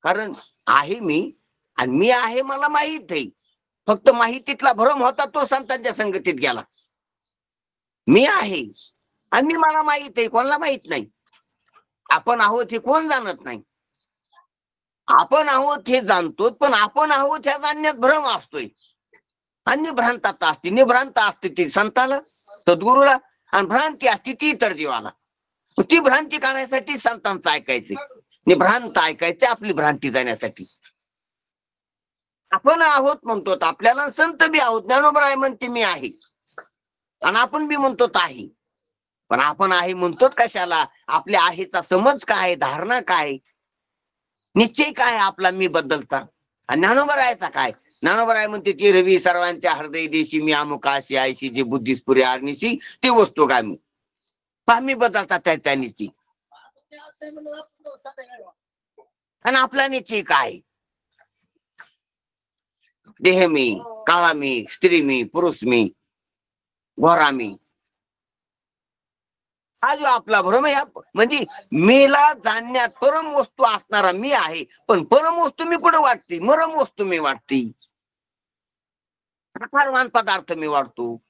Speaker 2: कारण आहे मी आणि मी आहे मला माहित आहे. फक्त माहितीतला भ्रम होता तो संतांच्या संगतीत गेला. मी आहे आणि मी मला माहित आहे, कोणाला माहित नाही. आपण आहोत हे कोण जाणत नाही. आपण आहोत हे जाणतो, पण आपण आहोत ह्या जाणण्यात भ्रम असतोय आणि निभ्रांतता असते. निभ्रांत असते ती संताला, सद्गुरूला, आणि भ्रांती असते ती इतर जीवाला. ती भ्रांती काढण्यासाठी संतांचं ऐकायचे, निभ्रांत ऐकायचे आपली भ्रांती जाण्यासाठी. आपण आहोत म्हणतो आपल्याला, संत बी आहोत. ज्ञानोबराय म्हणते मी आहे आणि आपण बी म्हणतो आहे. पण आपण आहे म्हणतो कशाला? आपल्या आहेचा समज काय, धारणा काय, निश्चय काय आपला मी बद्दलचा. आणि ज्ञानोबरायचा काय? ज्ञानोबराय म्हणते ती रवी सर्वांच्या हृदय देशी मी अमुकाशी आयशी जे बुद्धिस्पुरी आरणीशी ती वस्तू काय मी मी बदलता त्या निश्चय. आणि आपला निश्चय काय? देह मी, काळा मी, स्त्री मी, पुरुष मी, घोरा मी. हा जो आपला भ्रम आहे म्हणजे मीला जाणण्यात परम वस्तू असणारा मी आहे, पण परम वस्तू मी कुठे वाटते? मरम वस्तू मी वाटते, प्रकारवान पदार्थ मी वाटतो.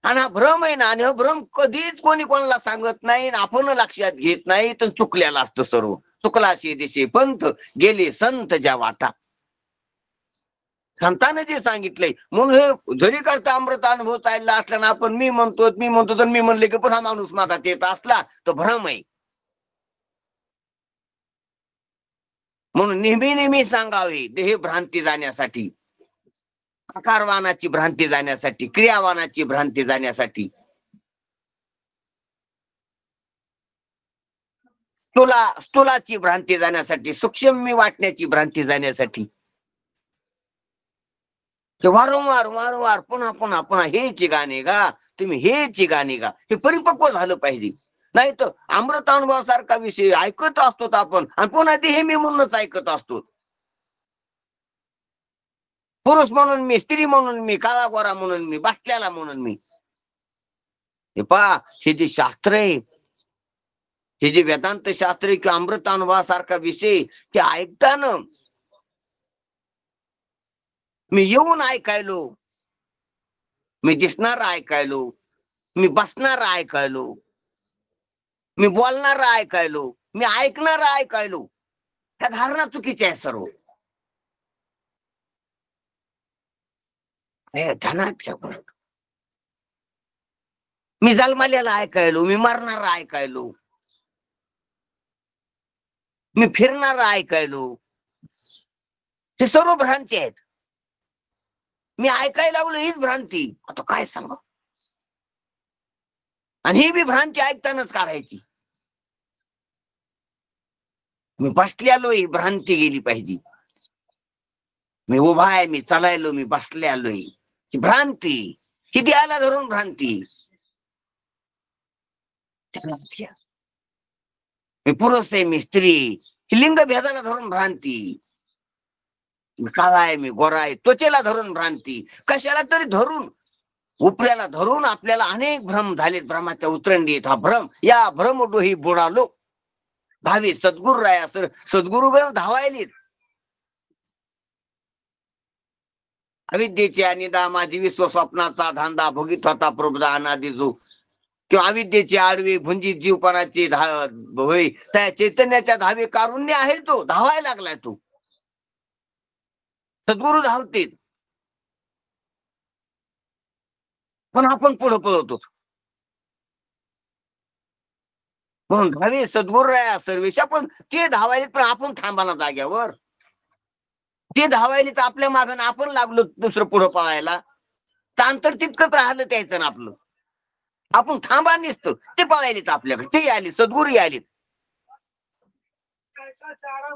Speaker 2: आणि हा भ्रम आहे ना, आणि हा भ्रम कधीच कोणी कोणाला सांगत नाही, आपण लक्षात घेत नाही, तर चुकलेला असतं सर्व. चुकलाशी दिशे पंथ, गेले संत ज्या वाटा. संतांना जे सांगितलंय म्हणून हे जरी करता अमृत अनुभव चालला असला ना, आपण मी म्हणतो तर मी म्हणले की पुन्हा माणूस मधात येत असला तर भ्रम आहे. म्हणून नेहमी नेहमी सांगावे देह भ्रांती जाण्यासाठी, आकारवानाची भ्रांती जाण्यासाठी, क्रियावानाची भ्रांती जाण्यासाठी, स्थूलाची भ्रांती जाण्यासाठी, सूक्ष्म मी वाटण्याची भ्रांती जाण्यासाठी. वारंवार वारंवार पुन्हा पुन्हा पुन्हा हेची गाणे गा, तुम्ही हेची गाणे गा, हे परिपक्व झालं पाहिजे. नाही तर अमृत अनुभवासारखा विषय ऐकत असतो आपण, आणि पुन्हा ते हे मी म्हणूनच ऐकत असतो. पुरुष म्हणून मी, स्त्री म्हणून मी, काळा गोरा म्हणून मी, बसल्याला म्हणून मी. हे पहा, हे जे शास्त्र आहे, हे जे वेदांत शास्त्र आहे किंवा अमृत अनुभवासारखा विषय, ते ऐकताना मी येऊन ऐकायलो, मी दिसणार ऐकायलो, मी बसणार ऐकायलो, मी बोलणार ऐकायलो, मी ऐकणार ऐकायलो. ह्या धारणा चुकीच्या आहे सर्व. ध्यानात घ्या. मी जन्मलेला ऐकायलो, मी मरणार ऐकायलो, मी फिरणार ऐकायलो. हे सर्व भ्रांती आहेत. मी ऐकायला लागलो हीच भ्रांती. आता काय सांगा, आणि ही बी भ्रांती ऐकतानाच काढायची. मी बसलेलो, ही भ्रांती गेली पाहिजे. मी उभा आहे, मी चालायलो, मी बसले आलोय, ही भ्रांती, ही द्यायला धरून भ्रांती. मी पुरुष आहे, मी स्त्री, ही लिंग भेदाला धरून भ्रांती. मी काळा आहे, मी गोरा आहे, त्वचेला धरून भ्रांती. कशाला तरी धरून, उपऱ्याला धरून आपल्याला अनेक भ्रम झालेत. भ्रमाच्या उतरंडीत हा भ्रम, या भ्रम डोही बुडालो. धावे सद्गुरु राया सर, सद्गुरु धावायलीत. अविद्येची अनिदा माझी विश्व स्वप्नाचा धांदा, भोगीत होता प्रभुदा अनादी जो. किंवा अविद्येची आडवी भुंजी जीवपणाची होय, त्या चैतन्याच्या धावे कारुण्य आहे, तो धावायला लागलाय. तो सद्गुरु धावतील, पण आपण पुढे पळवतो. म्हणून धावे सद्गुरु राया सर्वेश. पण ते धावायले, पण आपण थांबाना जाग्यावर. ते धावायले तर आपल्या मागं आपण लागलो दुसरं पुढं पळायला. तांतर तितकंच राहिलं त्याचं ना आपलं. आपण थांबा नसतं, ते पळायलेत आपल्याकडे. ते आले, सद्गुरू आले,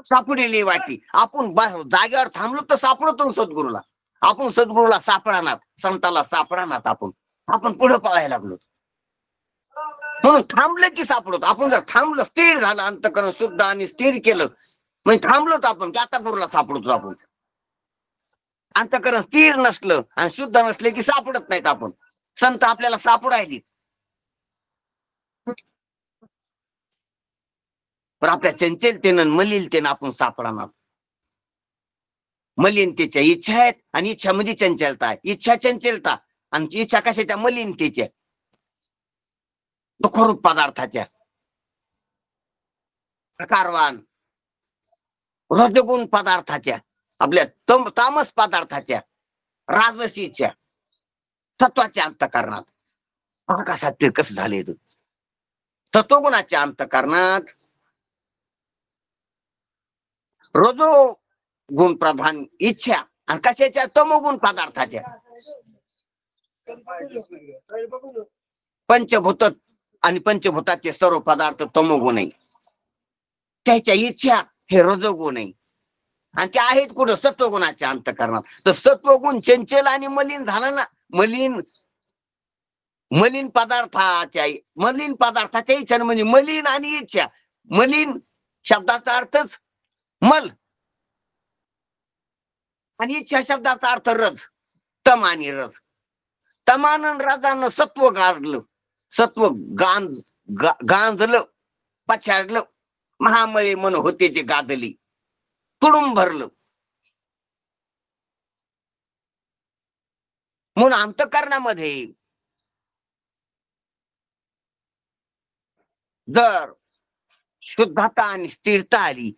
Speaker 2: सापडलेली वाटी. आपण जागेवर थांबलो तर सापडतो सद्गुरूला. आपण सद्गुरूला सापडानात, संताला सापडानात. आपण पुढे पळायला लागलो. म्हणून थांबलं की सापडतो. आपण जर थांबलं, स्थिर झालं, अंतःकरण शुद्ध आणि स्थिर केलं, म्हणजे थांबलो तर आपण, की आता गुरुला सापडतो. आपण अंतःकरण स्थिर नसलं आणि शुद्ध नसले की सापडत नाहीत आपण. संत आपल्याला सापडायली, पण आपल्या चंचलतेनं मलिनतेनं आपण सापडणार. मलिनतेच्या इच्छा आहेत, आणि इच्छा म्हणजे चंचलता आहे. इच्छा चंचलता, आणि इच्छा कशाच्या? मलिनतेच्या, दुःखरूप पदार्थाच्या, प्रकारवान रजगुण पदार्थाच्या, आपल्या तामस पदार्थाच्या, राजसीच्या, सत्वाच्या अंतःकरणात. कसा ते कसं झाले? सत्वगुणाच्या अंतःकरणात रजो गुण प्रधान इच्छा, आणि कशाच्या? तमोगुण पदार्थाच्या. पंचभूत आणि पंचभूताचे सर्व पदार्थ तमोगुण आहे. त्याच्या इच्छा हे रजोगुण आहे, आणि ते आहेत कुठं? सत्वगुणाच्या अंतःकरणात. तर सत्वगुण चंचल आणि मलिन झाला ना. मलिन पदार्थाच्या इच्छा, म्हणजे मलिन आणि इच्छा. मलिन शब्दाचा अर्थच मल, आणि इच्छा शब्दाचा अर्थ रज. तम आणि रज. तमानं रजानं सत्व गाडलं, सत्व गान गांजलं पछाडलं महामळे मन होते जे गादली तुडून भरलं. म्हणून अंतःकरणामध्ये जर शुद्धता आणि स्थिरता आली,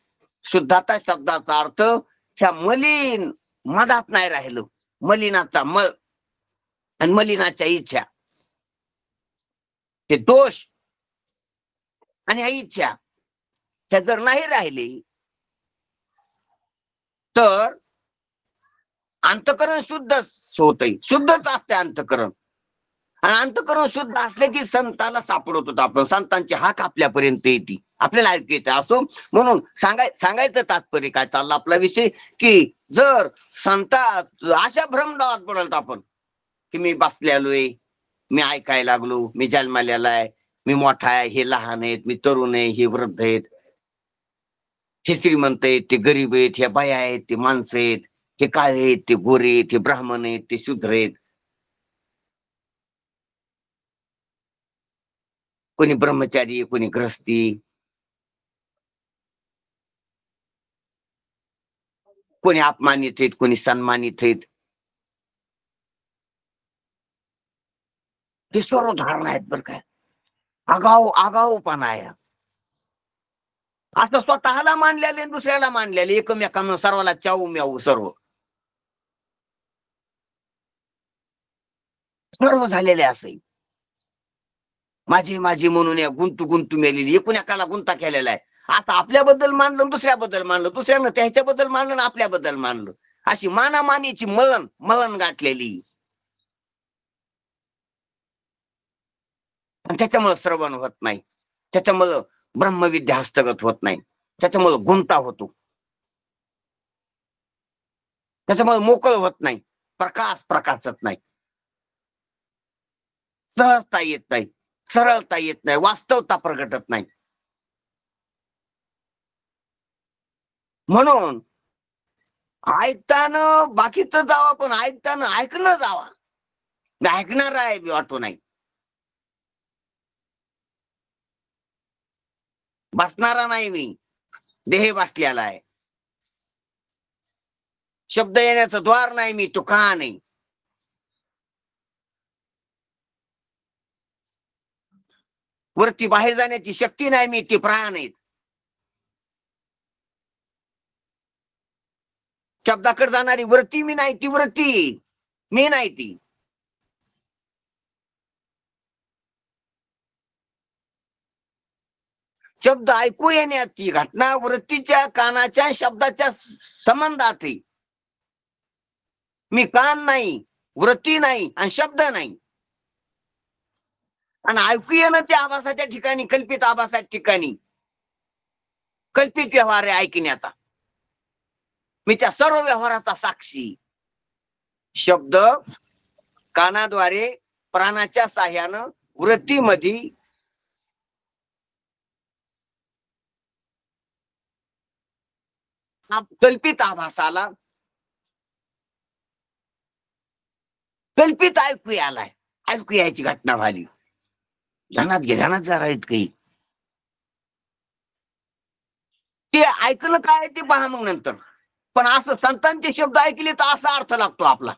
Speaker 2: शुद्धता शब्दाचा अर्थ ह्या मलिन मधात नाही राहिलं. मलिनाचा मल आणि मलिनाच्या इच्छा, ते दोष आणि ह्या इच्छा ह्या जर नाही राहिले तर अंतःकरण शुद्ध होतंय. शुद्धच असते अंतःकरण. आणि अंतःकरण शुद्ध असले की संताला सापडत होत आपण. संतांची हाक आपल्यापर्यंत येते, आपल्याला ऐकू येते. असो म्हणून सांगायचं तात्पर्य काय चाललं आपला विषय, की जर संता अशा भ्रमडावात पडत आपण की मी बसलेलोय, मी ऐकायला लागलो, मी जन्मालेला आहे, मी मोठा आहे, हे लहान आहेत, मी तरुण आहे, हे वृद्ध आहेत, हे श्रीमंत आहेत, ते गरीब आहेत, हे बाया आहेत, ते माणसं आहेत, हे काळे आहेत, ते गोरे आहेत, हे ब्राह्मण आहेत, ते शूद्र आहेत, कोणी ब्रह्मचारी, कोणी गृहस्थी, कोणी अपमानित आहेत, कोणी सन्मानित आहेत. हे सर्व धारणा आहेत बरं काय. आगाऊपणा आहे. असं स्वतःला मानलेले दुसऱ्याला मानलेले, एकमेकांना सर्वाला चाऊ म्याऊ सर्व झालेले असे. माझी माझी म्हणून या गुंतू मेलेली, एकूण एकाला गुंता केलेला आहे. असं आपल्याबद्दल मानलं, दुसऱ्याबद्दल मानलं, दुसऱ्यानं त्याच्याबद्दल मानलं, आपल्याबद्दल मानलं. अशी मानामानीची मळण गाठलेली. त्याच्यामुळे श्रवण होत नाही, त्याच्यामुळं ब्रह्मविद्या हस्तगत होत नाही, त्याच्यामुळं गुंता होतो, त्याच्यामुळे मोकळ होत नाही, प्रकाशत नाही, सहजता येत नाही, सरळता येत नाही, वास्तवता प्रगटत नाही. म्हणून ऐकताना बाकीचं जावा, पण ऐकताना ऐकणं जावा. ऐकणार आहे वाटू नाही, बसणारा नाही मी, देह बसलेला आहे. शब्द येण्याचं द्वार नाही मी, तो का नाही. वरती बाहेर जाण्याची शक्ती नाही मी, ती प्राण आहेत. शब्दाकडे जाणारी वृत्ती मी नाही, ती वृत्ती मी नाही. ती शब्द ऐकू येण्याची घटना वृत्तीच्या कानाच्या शब्दाच्या संबंधात आहे. मी कान नाही, वृत्ती नाही आणि शब्द नाही. आणि ऐकू येणं त्या आभासाच्या ठिकाणी, कल्पित आभासाच्या ठिकाणी कल्पित व्यवहार आहे ऐकण्याचा. मी त्या सर्व व्यवहाराचा साक्षी. शब्द कानाद्वारे प्राणाच्या साह्यानं वृत्तीमध्ये कल्पित आभासाला कल्पित ऐकू आलाय, ऐकू यायची घटना झाली. ध्यानात जरा काही ते ऐकणं काय ते पहा मग नंतर. पण असं संतांचे शब्द ऐकले तर असा अर्थ लागतो आपला.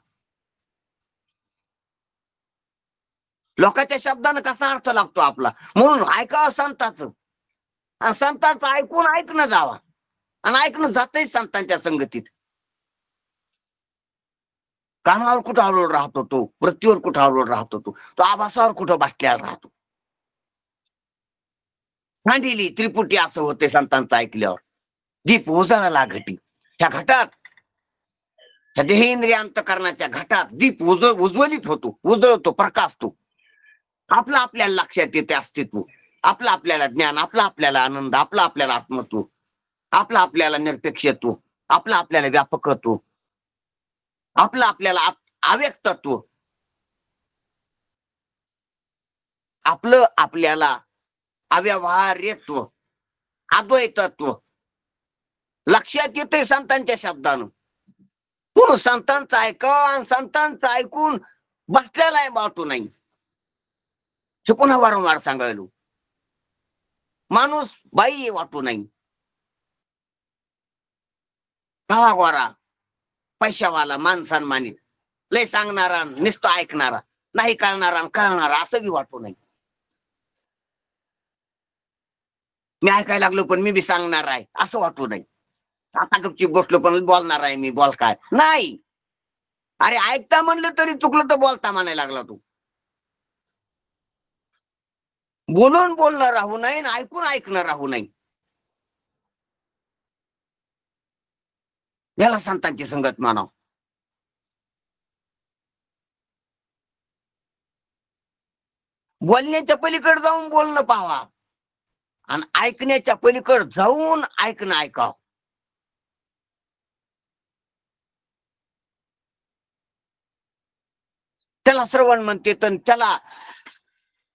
Speaker 2: लोकांच्या शब्दानं कसा अर्थ लागतो आपला. म्हणून ऐकावं संतांचं, आणि संतांचं ऐकून ऐकणं जावा. आणि ऐकणं जातंय संतांच्या संगतीत. कानावर कुठं आवडून राहतो तो, वृत्तीवर कुठं आवडून राहतो तो आभासावर कुठं बसलेला राहतो. खांडिली त्रिपुटी असं होते संतांचं ऐकल्यावर. दीप उजळला घटी. ह्या घटात, ह्या देहेंद्रिय अंतःकरणाच्या घटात दीप उज्ज्वलित होतो, उजळतो, प्रकाशतो. आपलं आपल्याला लक्षात येते अस्तित्व, आपलं आपल्याला ज्ञान, आपलं आपल्याला आनंद, आपलं आपल्याला आत्मत्व, आपलं आपल्याला निरपेक्षत्व, आपलं आपल्याला व्यापकत्व, आपलं आपल्याला अव्यक्तत्व, आपलं आपल्याला अव्यवहार्यत्व, अद्वैतत्व लक्षात येते संतांच्या शब्दानं. म्हणून संतांचं ऐकावं आणि संतांचं ऐकून बसलेला आहे बाटू नाही. हे पुन्हा वारंवार सांगायलो. माणूस बाई वाटू नाही, काळा गोरा, पैशावाला, मानसन्मानित, लय सांगणारा नुसतं ऐकणारा, नाही कळणारा असं बी वाटू नाही. मी ऐकायला लागलो पण मी बी सांगणार आहे असं वाटू नाही. आता गपचीप बसलो पण बोलणार आहे मी, बोल काय नाही. अरे ऐकता म्हणलं तरी चुकलं तर बोलता म्हणायला लागला तू. बोलून बोलणं राहू नये आणि ऐकून ऐकणं राहू नये. याला संतांची संगत मानाव. बोलण्याच्या पलीकडे जाऊन बोलणं पाहावा आणि ऐकण्याच्या पलीकडे जाऊन ऐकणं ऐकावं. त्याला श्रवण म्हणतात आणि त्याला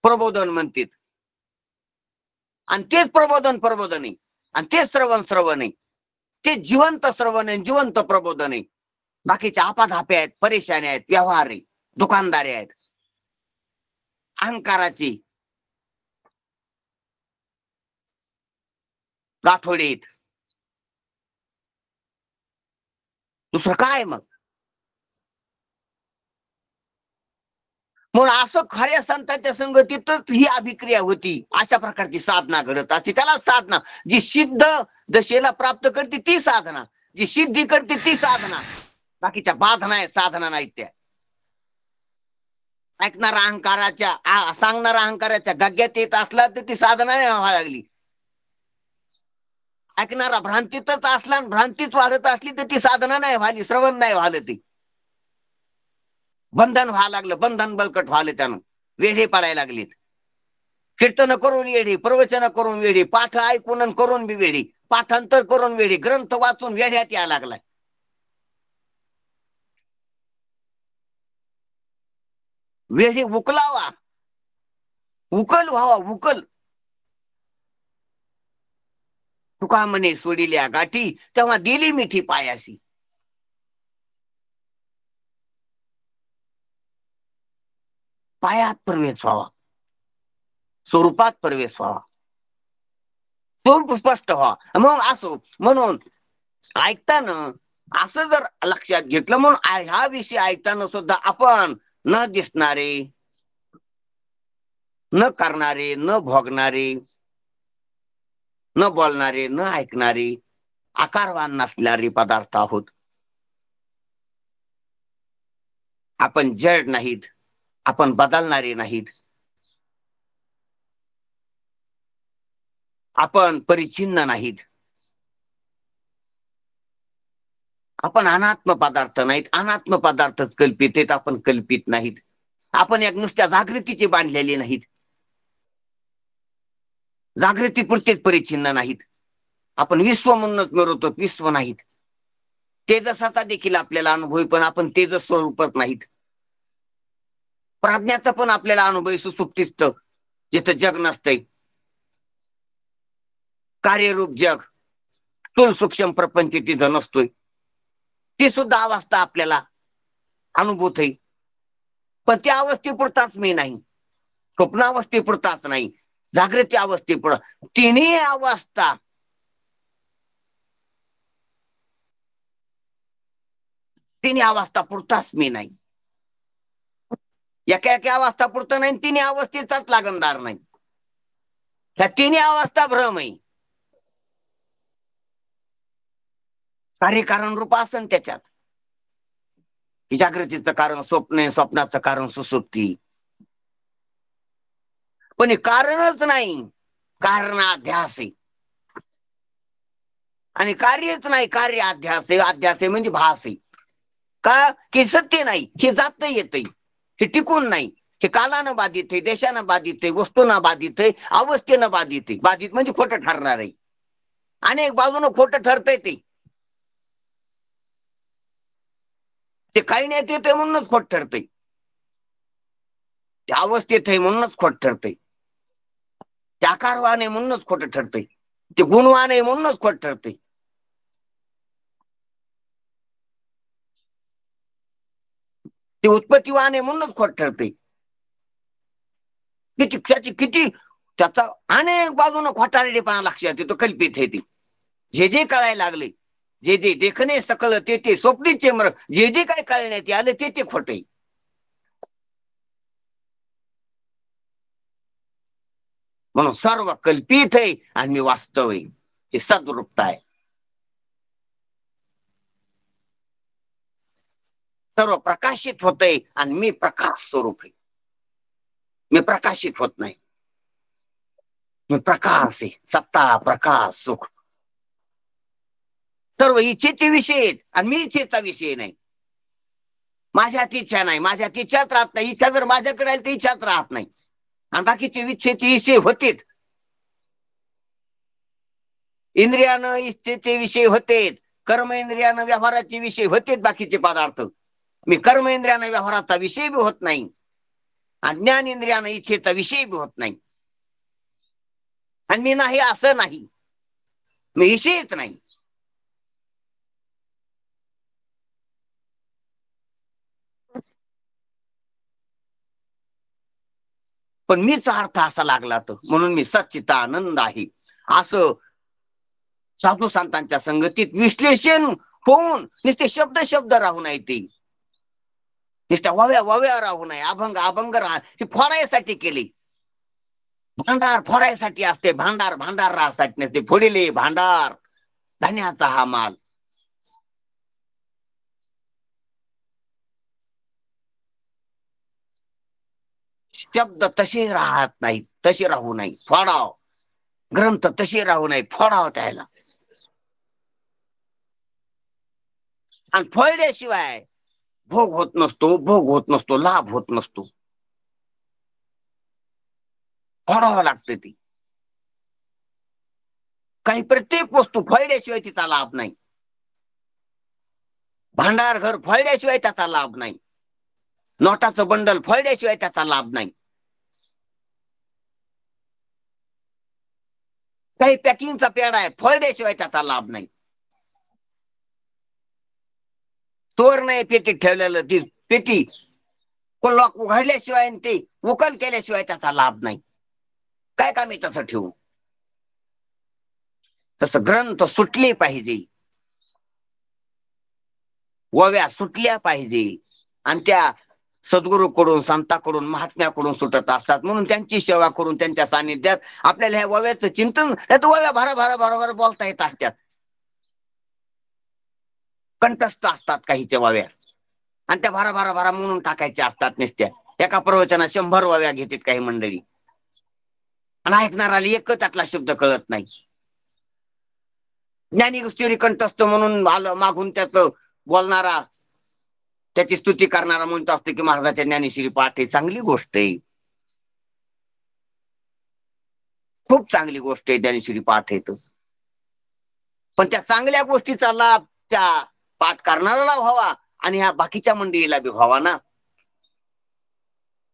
Speaker 2: प्रबोधन म्हणतात. आणि तेच प्रबोधन आहे आणि तेच श्रवण आहे. ते जिवंत श्रवण आहे, जिवंत प्रबोधन आहे. बाकीच्या आपाधापे आहेत, परेशानी आहेत, व्यवहार आहे, दुकानदारी आहेत, अहंकाराची गाठोडीत. दुसरं काय मग? म्हणून असं खऱ्या संतांच्या संगतीतच ही अभिक्रिया होती. अशा प्रकारची साधना घडत असते. त्याला साधना, जी सिद्ध दशेला प्राप्त करते ती साधना, जी सिद्धी करते ती साधना. बाकीच्या बाधना आहेत, साधना नाहीत त्या. ऐकणारा अहंकाराच्या, सांगणारा अहंकाराच्या गग्यात येत असला तर ती साधना नाही व्हायला लागली. ऐकणारा भ्रांतीतच असला, भ्रांतीच वाढत असली तर ती साधना नाही व्हाली, श्रवण नाही व्हालं. ती बंधन व्हायला लागलं, बंधन बलकट व्हालं. त्यानं वेढे पडायला लागलीत. कीर्तन करून वेढी, प्रवचन करून वेढी, पाठ ऐकून करून बी वेढी, पाठांतर करून वेढी, ग्रंथ वाचून वेढ्यात यायला लागलाय. वेढी उकलावा, उकल व्हावा, उकल. तुका म्हणे सोडिल्या गाठी, तेव्हा दिली मिठी पायासी. पायात प्रवेश व्हावा, स्वरूपात प्रवेश व्हावा, स्वरूप स्पष्ट व्हावा. मग असो म्हणून ऐकताना असं जर लक्षात घेतलं, म्हणून ह्या विषयी ऐकताना सुद्धा आपण न दिसणारे, न करणारे, न भोगणारे, न बोलणारे, न ऐकणारे, आकारवान नसणारे पदार्थ आहोत. आपण जड नाहीत, आपण बदलणारे नाहीत, आपण परिच्छिन्न नाहीत, आपण अनात्म पदार्थ नाहीत. अनात्म पदार्थच कल्पित आहेत, आपण कल्पित नाहीत. आपण एक नुसत्या जागृतीचे बांधलेले नाहीत, जागृतीपुरतेच परिच्छिन्न नाहीत. आपण विश्व म्हणूनच मिळवतो, विश्व नाहीत. तेजसाचा देखील आपल्याला अनुभव, पण आपण तेजस स्वरूपच नाहीत. प्राज्ञाचा पण आपल्याला अनुभव सुसुप्तीस्त, जिथं जग नसतंय, कार्यरूप जग, स्थूल सूक्ष्म प्रपंच तिथं नसतोय. ती सुद्धा अवस्था आपल्याला अनुभूत आहे. पण त्या अवस्थेपुरताच मी नाही, स्वप्नावस्थेपुरताच नाही, जागृती अवस्थेपुरता. तिन्ही अवस्था, तिन्ही अवस्था पुरताच मी नाही. एका एका अवस्था पुरता नाही, तिन्ही अवस्थेचाच लागणदार नाही. ह्या तिन्ही अवस्था भ्रम आहे. कार्यकारण रूप असन त्याच्यात. जागृतीचं कारण स्वप्न आहे, स्वप्नाचं कारण सुसुप्ती. पण हे कारणच नाही, कारणाध्यास आहे. आणि कार्यच नाही, कार्य अध्यास आहे. अध्यास आहे म्हणजे भास आहे. का की सत्य नाही, हे जात येतंय, हे टिकून नाही. हे कालानं बाधित आहे, देशानं बाधित आहे, वस्तूनं बाधित आहे, अवस्थेनं बाधित आहे. बाधित म्हणजे खोटं ठरणार आहे. अनेक बाजूनं खोटं ठरतंय. ते काही नाही येते म्हणूनच खोट ठरतंय. त्या अवस्थेत आहे म्हणूनच खोट ठरतंय. ते आकारवान आहे म्हणूनच खोटं ठरतंय. ते गुणवान आहे म्हणूनच खोट ठरतंय. ते उत्पत्तीवान आहे म्हणूनच खोट ठरतंय. किती त्याचा अनेक बाजूनं खोटारडेपणा लक्षात येतो, कल्पित आहे ती. जे जे कळायला लागले, जे जे देखणे सकल ते ते स्वप्नीचे मर, जे जे काय कळण्यात आलं ते ते खोटे. म्हणून सर्व कल्पित आहे आणि मी वास्तव आहे, हे सद्रूपता आहे. सर्व प्रकाशित होतंय आणि मी प्रकाश स्वरूप आहे. मी प्रकाशित होत नाही, मी प्रकाश आहे, सत्ता प्रकाश सुख. सर्व इच्छेचे विषय आहेत आणि मी इच्छेचा विषय नाही. माझ्यात इच्छा नाही, माझ्यात इच्छाच राहत नाही. इच्छा जर माझ्याकडे आली तर इच्छाच राहत नाही. आणि बाकीचे इच्छेचे विषय होतेच. इंद्रियानं इच्छेचे विषय होतेच, कर्म इंद्रियानं व्यवहाराचे विषय होतेच बाकीचे पदार्थ. मी कर्म इंद्रियानं व्यवहाराचा विषय बी होत नाही आणि ज्ञान इंद्रियानं इच्छेचा विषय बी होत नाही. आणि मी नाही असं नाही, मी विषयच नाही. पण मीच अर्थ असा लागला तर, म्हणून मी सच्चिदानंद आहे असं साधू संतांच्या संगतीत विश्लेषण होऊन नुसते शब्द शब्द राहू नये, ते नुसत्या वव्या वव्या राहू नये, अभंग अभंग हे फोडायसाठी केले. भांडार फोडायसाठी असते, भांडार भांडार राहसाठी नसते. फोडिले भांडार धान्याचा हा माल. शब्द तसे राहत नाही, तसे राहू नाही, फोडाव. ग्रंथ तसे राहू नाही, फोडाव त्याला. आणि फोडल्याशिवाय भोग होत नसतो, भोग होत नसतो, लाभ होत नसतो. फोडावं लागते ती. काही प्रत्येक वस्तू फोडल्याशिवाय तिचा लाभ नाही. भांडार घर फोडल्याशिवाय त्याचा लाभ नाही. नोटाचं बंडल फोडल्याशिवाय त्याचा लाभ नाही. काही पॅकिंगचा पेढा आहे, फोडल्याशिवाय त्याचा लाभ नाही. स्टोअर नाही पेटीत ठेवलेलं, ती पेटी लॉक उघडल्याशिवाय ते उकल केल्याशिवाय त्याचा लाभ नाही. काय काम आहे तसं ठेवून? तसं ग्रंथ सुटले पाहिजे, वव्या सुटल्या पाहिजे. आणि त्या सद्गुरूकडून, संतांकडून, महात्म्याकडून सुटत असतात. म्हणून त्यांची सेवा करून त्यांच्या सानिध्यात आपल्याला ह्या वव्याचं चिंतन, वव्या भरा भरा भरा बोलता येत असतात, कंठस्थ असतात काहीच्या वव्या. आणि त्या भरा भरा भरा म्हणून टाकायच्या असतात नुसत्या. एका प्रवचनात 100 वव्या घेतात काही मंडळी, आणि ऐकणाराला एक त्यातला शब्द कळत नाही. ज्ञानी गोष्टी कंठस्थ म्हणून आलं मागून त्याचं बोलणारा, त्याची स्तुती करणारा म्हणत असतो की महाराजांच्या ज्ञानेश्वरी पाठ आहे. चांगली गोष्ट आहे, खूप चांगली गोष्ट आहे ज्ञानेश्वरी पाठ आहे. पण त्या चांगल्या गोष्टीचा लाभ त्या पाठ करणाऱ्याला व्हावा आणि ह्या बाकीच्या मंडळीला बी व्हावा ना.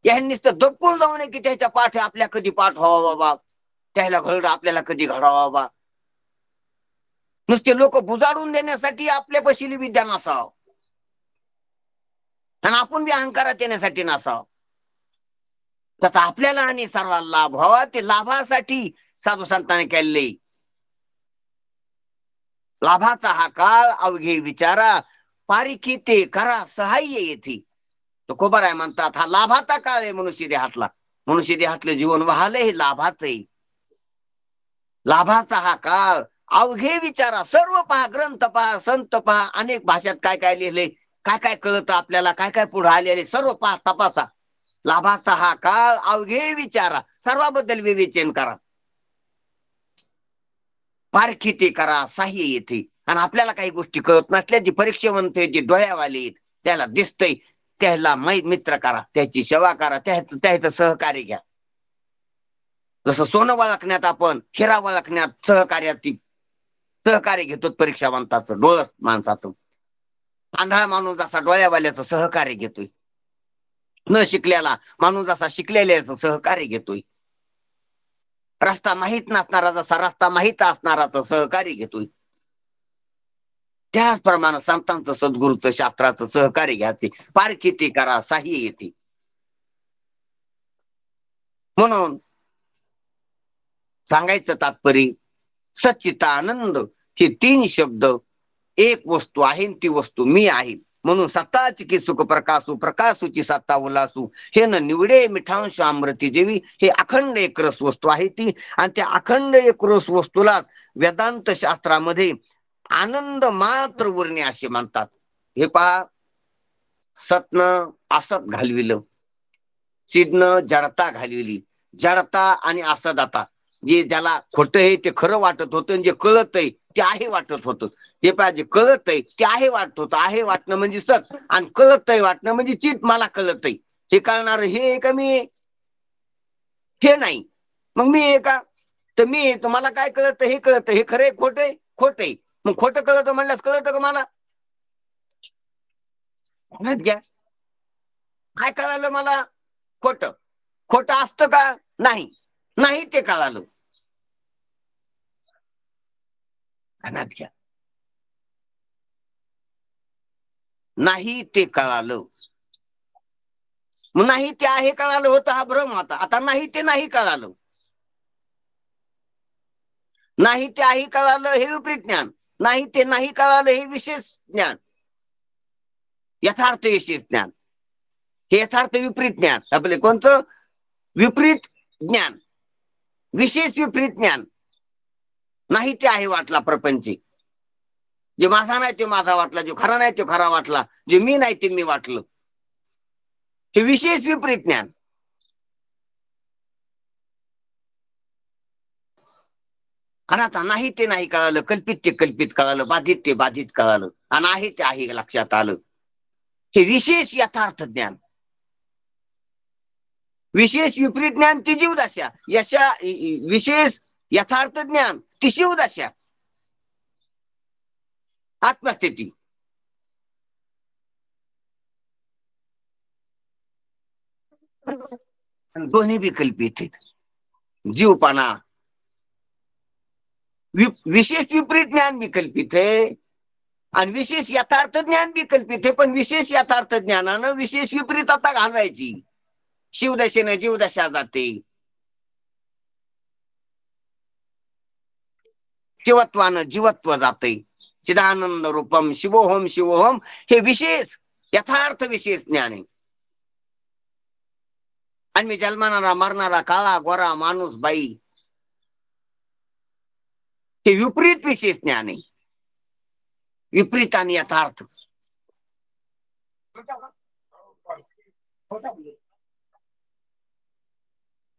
Speaker 2: यांनी दडपून जाऊ नये की त्याच्या पाठ आपल्या कधी पाठ व्हावा बाबा, त्याला घड आपल्याला कधी घडावा बाबा. नुसते लोक बुजाडून देण्यासाठी आपल्या पशीली विद्या नसावं आणि आपण बी अहंकारात येण्यासाठी नसावं. त्याचा आपल्याला आणि सर्वांना लाभ व्हावा, ते लाभासाठी साधू संतांनी केले. लाभाचा हा काळ अवघे विचारा, पारिखी ते करा सहाय्य येथे. तो खोबराय म्हणतात हा लाभाचा काळ आहे मनुष्य देहातला. मनुष्य देहातलं जीवन वाहलंय हे लाभाच आहे. लाभाचा हा काळ अवघे विचारा, सर्व पहा, ग्रंथ पहा, संत पहा, अनेक भाषात काय काय लिहिले, काय काय कळतं आपल्याला, काय काय पुढे आलेले सर्व पहा, तपासा. लाभाचा हा काळ अवघे विचारा, सर्वाबद्दल विवेचन करा, पारखी करा सहाय्य येते. आणि आपल्याला काही गोष्टी कळत नसल्या, जी परीक्षेवंत जे डोळ्यावाले त्याला दिसतंय, त्याला मित्र करा, त्याची सेवा करा, त्याचं सहकार्य घ्या. जसं सोनं वळखण्यात आपण हिरा वळखण्यात सहकार्य घेतो परीक्षावंताचं, डोळस माणसाचं. आंधळा माणूस जसा डोळ्यावाल्याचं सहकार्य घेतोय, न शिकलेला माणूस जसा शिकलेल्याचं सहकार्य घेतोय, रस्ता माहित नसणारा जसा रस्ता माहित असणाराचं सहकार्य घेतोय, त्याचप्रमाणे संतांचं, सद्गुरूचं, शास्त्राचं सहकार्य घ्यायचे. पारखी करा सहाय्य येते. म्हणून सांगायचं तात्पर्य सच्चिदानंद हे 3 शब्द एक वस्तू आहे आणि ती वस्तू मी आहे. म्हणून सत्ताची की सुख प्रकाशू प्रकाशूची सत्ता उल्लासू हे न निवडे मिठांश अमृती जेवी हे अखंड एकरस वस्तू आहे ती. आणि त्या अखंड एकरस वस्तूला वेदांत शास्त्रामध्ये आनंद मात्र उरणे असे म्हणतात. हे पहा, सतनं असत घालविलं, चिदनं जडता घालविली. जडता आणि असत, आता जे ज्याला खोटं आहे ते खरं वाटत होतं, जे कळत आहे ते आहे वाटत होतं. हे पाहिजे, कळत आहे ते आहे वाटत होतं. आहे वाटणं म्हणजे सत, आणि कळत आहे वाटणं म्हणजे चित. मला कळत आहे, हे कळणार हे का मी? हे नाही. मग मी आहे का? तर मी तुम्हाला काय कळत? हे कळत. हे खरं खोट आहे? खोट आहे. मग खोटं कळत म्हणल्यास कळत का मला? घ्या, काय कळालं मला? खोट. खोट असतं का? नाही. नाही ते कळालं. ध्यानात घ्या, नाही ते कळालं. मग नाही ते आहे कळालं होतं, हा भ्रम होता. आता नाही ते नाही कळालं. नाही ते आहे कळालं हे विपरीत ज्ञान. नाही ते नाही कळालं हे विशेष ज्ञान. यथार्थ विशेष ज्ञान, हे यथार्थ विपरीत ज्ञान. आपले कोणतं? विपरीत ज्ञान, विशेष विपरीत ज्ञान. नाही ते आहे वाटला प्रपंच. जे माझा नाही ते माझा वाटला, जो खरा नाही तो खरा वाटला, जे मी नाही ते मी वाटलं. हे विशेष विपरीत ज्ञान. आणि आता नाही ते नाही कळालं, कल्पित ते कल्पित कळालं, बाधित ते बाधित कळालं, आणि आहे ते आहे लक्षात आलं. हे विशेष यथार्थ ज्ञान. विशेष विपरीत ज्ञान ती जीवदशा. यशा विशेष यथार्थ ज्ञान ती शिवदशा, आत्मस्थिती. दोन्ही बी कल्पित आहेत. जीवपणा, विशेष विपरीत ज्ञान बी कल्पित आहे, आणि विशेष यथार्थ ज्ञान बी कल्पित आहे. पण विशेष यथार्थ ज्ञानानं विशेष विपरीत आता घालवायची. शिवदशेने जीवदशा जाते, शिवत्वानं जीवत्व जाते. चिदानंद रूपम शिवोहम शिवोहम हे विशेष यथार्थ विशेष ज्ञान आहे. आणि मी जन्मणारा मरणारा काळा गोरा माणूस बाई हे विपरीत विशेष ज्ञान आहे. विपरीत आणि यथार्थ.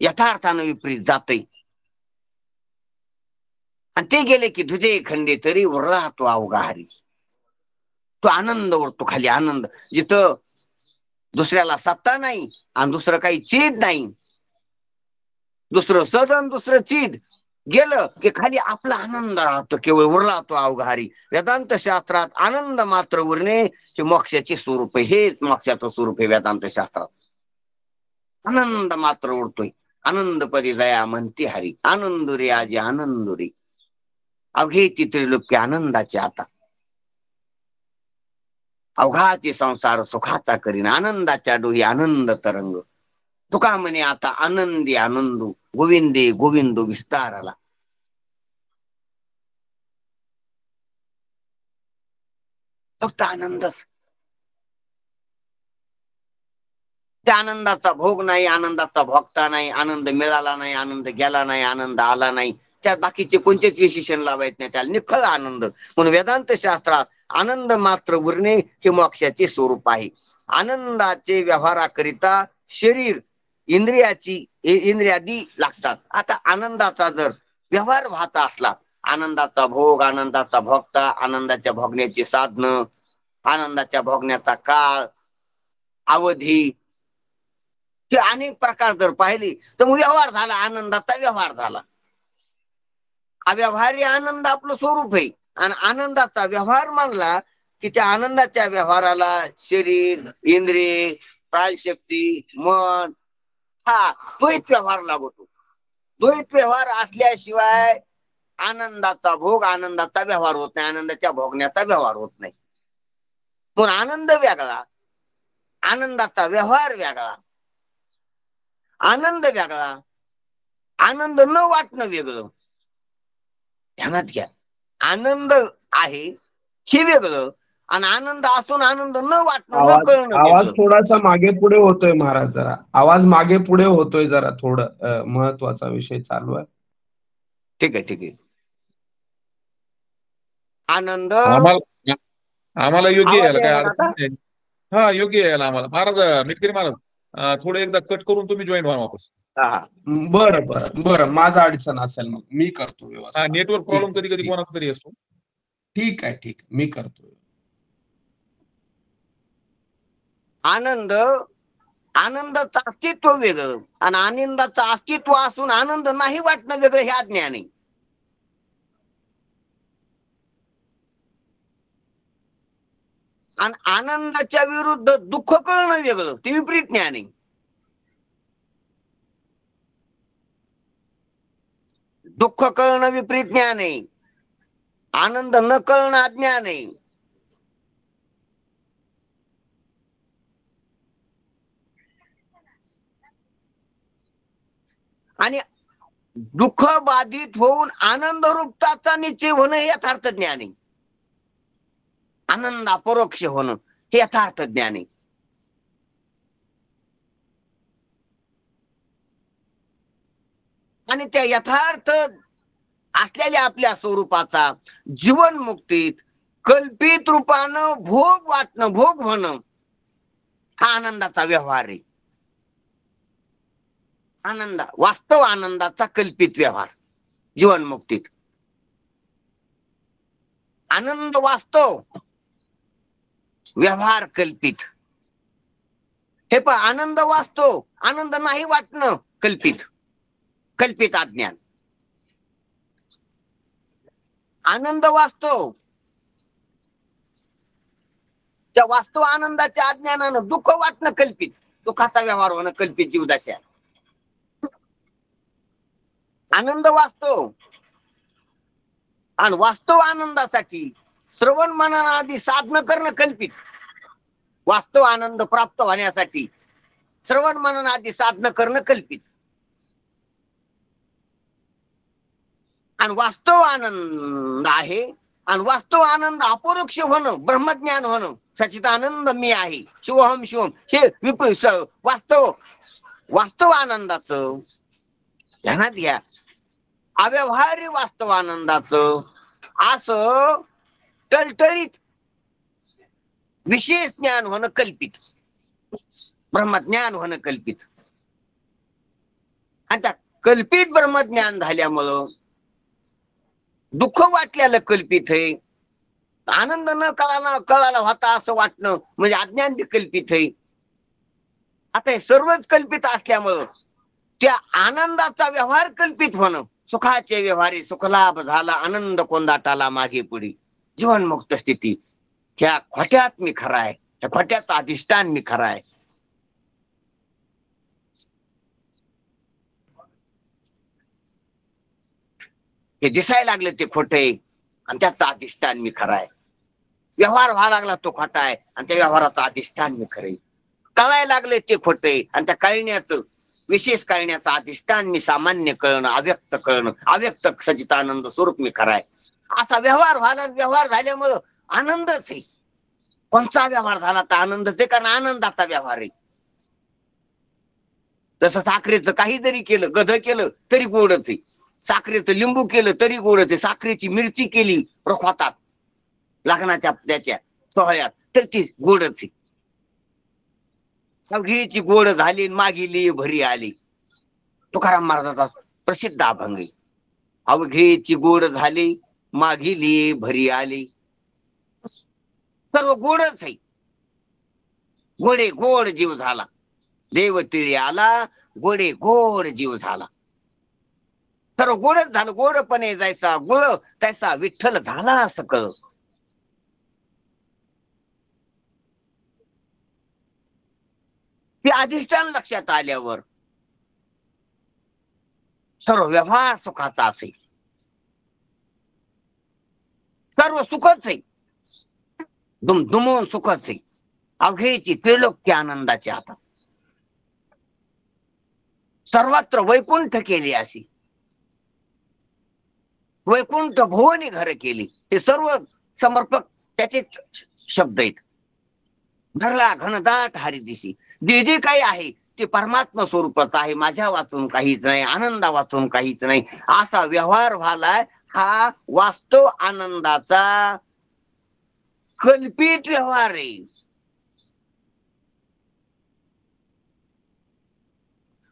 Speaker 2: यथार्थानं विपरीत जाते. आणि ते गेले की तुझे खंडे तरी उरला तो अवघा हरी. तो आनंद उरतो खाली, आनंद. जिथं दुसऱ्याला सत्ता नाही आणि दुसरं काही चीज नाही, दुसरं सद आणि दुसरं चीज गेलं की खाली आपला आनंद राहतो, केवळ उरला तो अवघारी. वेदांत शास्त्रात आनंद मात्र उरणे हे मोक्षाचे स्वरूप आहे. हेच मोक्षाचं स्वरूप आहे वेदांत शास्त्रात. आनंद मात्र उरतोय. आनंदपदी दया म्हणते हरी. आनंद रे आजी आनंद रे, अवघे त्रिलोक्य आनंदाचे आता. अवघाचे संसार सुखाचा करीन, आनंदाच्या डोही आनंद तरंग. तुका म्हणे आता आनंदी आनंदू, गोविंदे गोविंदो विस्ताराला. फक्त आनंदच. त्या आनंदाचा भोग नाही, आनंदाचा भोगता नाही, आनंद मिळाला नाही, आनंद गेला नाही, आनंद आला नाही, त्यात बाकीचे कोणतेच विशेषण लावायचे नाही. त्याला निखळ आनंद. म्हणून वेदांत शास्त्रात आनंद मात्र उरणे हे मोक्षाचे स्वरूप आहे. आनंदाचे व्यवहाराकरिता शरीर इंद्रियादी लागतात. आता आनंदाचा जर व्यवहार व्हायचा असला, आनंदाचा भोग, आनंदाचा भोगता, आनंदाच्या भोगण्याची साधनं, आनंदाच्या भोगण्याचा काळ, अवधी, हे अनेक प्रकार जर पाहिले तर मग व्यवहार झाला, आनंदाचा व्यवहार झाला. अव्यवहारी आनंद आपलं स्वरूप आहे. आणि आनंदाचा व्यवहार मानला की त्या आनंदाच्या व्यवहाराला शरीर, इंद्रिय, प्राणशक्ती, मन, हा द्वैत व्यवहार लागतो. द्वैत व्यवहार असल्याशिवाय आनंदाचा भोग, आनंदाचा व्यवहार होत नाही, आनंदाच्या भोगण्याचा व्यवहार होत नाही. पण आनंद वेगळा, आनंदाचा व्यवहार वेगळा. आनंद वेगळा, आनंद न वाटणं वेगळं. ध्यानात घ्या, आनंद आहे हे वेगळं आणि आनंद असून आनंद न वाटणं न कळणं
Speaker 1: आवाज
Speaker 2: वेगळं.
Speaker 1: थोडासा मागे पुढे होतोय महाराज, जरा आवाज मागे पुढे होतोय जरा, थोडं महत्वाचा विषय चालू आहे.
Speaker 2: ठीक आहे, ठीक आहे. आनंद
Speaker 4: आम्हाला आम्हाला योग्य
Speaker 2: आवाज
Speaker 4: यायला काय
Speaker 2: यायला ना
Speaker 4: अडचण
Speaker 2: आता?
Speaker 4: नाही. हा, योग्य यायला आम्हाला. महाराज मिटकरी महाराज, थोडं एकदा कट करून तुम्ही जॉईन व्हा वापस.
Speaker 2: हा,
Speaker 1: बरं बरं बरं, माझा अडचण असेल मग मी करतो
Speaker 4: हा,
Speaker 1: व्यवस्था.
Speaker 4: नेटवर्क
Speaker 1: ठीक
Speaker 4: प्रॉब्लेम कधी कधी
Speaker 1: ठीक-
Speaker 4: कोणाचा तरी असतो.
Speaker 1: ठीक आहे, ठीक आहे, मी करतो.
Speaker 2: आनंद, आनंदाचं अस्तित्व वेगळं आणि आनंदाचं अस्तित्व असून आनंद नाही वाटणं वेगळं, हे अज्ञान आहे. आणि आनंदाच्या विरुद्ध दुःख कळणं वेगळं, ते विपरीत ज्ञान आहे. दुःख कळणं विपरीत ज्ञान आहे, आनंद न कळणं अज्ञान आहे. आणि दुःख बाधित होऊन आनंद रूपताचा निश्चय होणं हे यथार्थ ज्ञान आहे. आनंद अपरोक्ष होणं हे यथार्थ ज्ञान आहे. आणि त्या यथार्थ असलेल्या आपल्या स्वरूपाचा जीवनमुक्तीत कल्पित रूपानं भोग वाटणं, भोग होणं, हा आनंदाचा व्यवहार आहे. आनंद, वास्तव आनंदाचा कल्पित व्यवहार जीवनमुक्तीत. आनंद वास्तव, व्यवहार कल्पित. हे पण आनंद वास्तव, आनंद नाही वाटणं कल्पित, कल्पित अज्ञान. आनंद वास्तव, त्या वास्तव आनंदाच्या अज्ञानानं दुःख वाटणं कल्पित, दुःखाचा व्यवहार होणं कल्पित जीवदशा. आनंद वास्तव आणि वास्तव आनंदासाठी श्रवण मननाआदी साधन करणं कल्पित. वास्तव आनंद प्राप्त होण्यासाठी श्रवण मननाआदी साधन करणं कल्पित. आणि वास्तव आनंद आहे आणि वास्तव आनंद अपरोक्ष होणं, ब्रह्मज्ञान होणं, सच्चिदानंद मी आहे, शिवहम शिवम, हे वास्तव, वास्तव आनंदाचं ध्यानात घ्या. अव्यवहार्य वास्तव आनंदाचं असं टळटळीत विशेष ज्ञान होणं कल्पित, ब्रह्मज्ञान होणं कल्पित. आता कल्पित ब्रह्मज्ञान झाल्यामुळं दुःख वाटल्याला कल्पित आहे, आनंद न कळाला होता असं वाटणं म्हणजे अज्ञान बी कल्पित आहे. आता हे सर्वच कल्पित असल्यामुळं त्या आनंदाचा व्यवहार कल्पित होणं, सुखाचे व्यवहारी सुखलाभ झाला, आनंद कोंदाटाला मागे पुढे, जीवनमुक्त स्थिती. ह्या खोट्यात मी खरा आहे, त्या खोट्याचं अधिष्ठान मी खरा आहे. हे दिसायला लागले ते खोटे आणि त्याचं अधिष्ठान मी खरा आहे. व्यवहार व्हायला लागला तो खोटा आहे आणि त्या व्यवहाराचं अधिष्ठान मी खरं आहे. कळायला लागले ते खोटे आणि त्या कळण्याचं, विशेष कळण्याचं अधिष्ठान मी सामान्य कळणं, अव्यक्त कळणं, अव्यक्त सच्चिदानंद स्वरूप मी खरा आहे. असा व्यवहार व्हायला, व्यवहार झाल्यामुळं आनंदच आहे. कोणचा व्यवहार झाला तर आनंदच आहे, कारण आनंदाचा व्यवहार आहे. जसं साखरेचं काही जरी केलं, गध केलं तरी गोडच आहे, साखरेचं लिंबू केलं तरी गोडच आहे, साखरेची मिरची केली रखवातात लग्नाच्या त्याच्या सोहळ्यात तर ती गोडच आहे. घीची गोड झाली, मागिली भरी आली, तुकाराम महाराजाचा प्रसिद्ध अभंग आहे. अवघेची गोड झाली, मागिली भरी आली, सर्व गोडच आहे. गोडे गोड जीव झाला, देव तिळी आला, गोडे गोड जीव झाला. सर्व गोडच झालं, गोडपणे जायचा गुळ तैसा विठ्ठल झाला सकळ. ते अधिष्ठान लक्षात आल्यावर सर्व व्यवहार सुखाचा असेल, सर्व सुखच आहे, दुमदुमून सुखच आहे. अवघेची त्रिलोक्य आनंदाच्या हातात. सर्वत्र वैकुंठ केली अशी, वैकुंठ भुवनी घर केली, हे सर्व समर्पक त्याचे शब्द आहेत. धरला घनदाट हरी दिशी, जे जे काही आहे ते परमात्मा स्वरूपाच आहे, माझ्या वाचून काहीच नाही, आनंदा वाचून काहीच नाही, असा व्यवहार व्हायलाय. हा वास्तव आनंदाचा कल्पित व्यवहार आहे.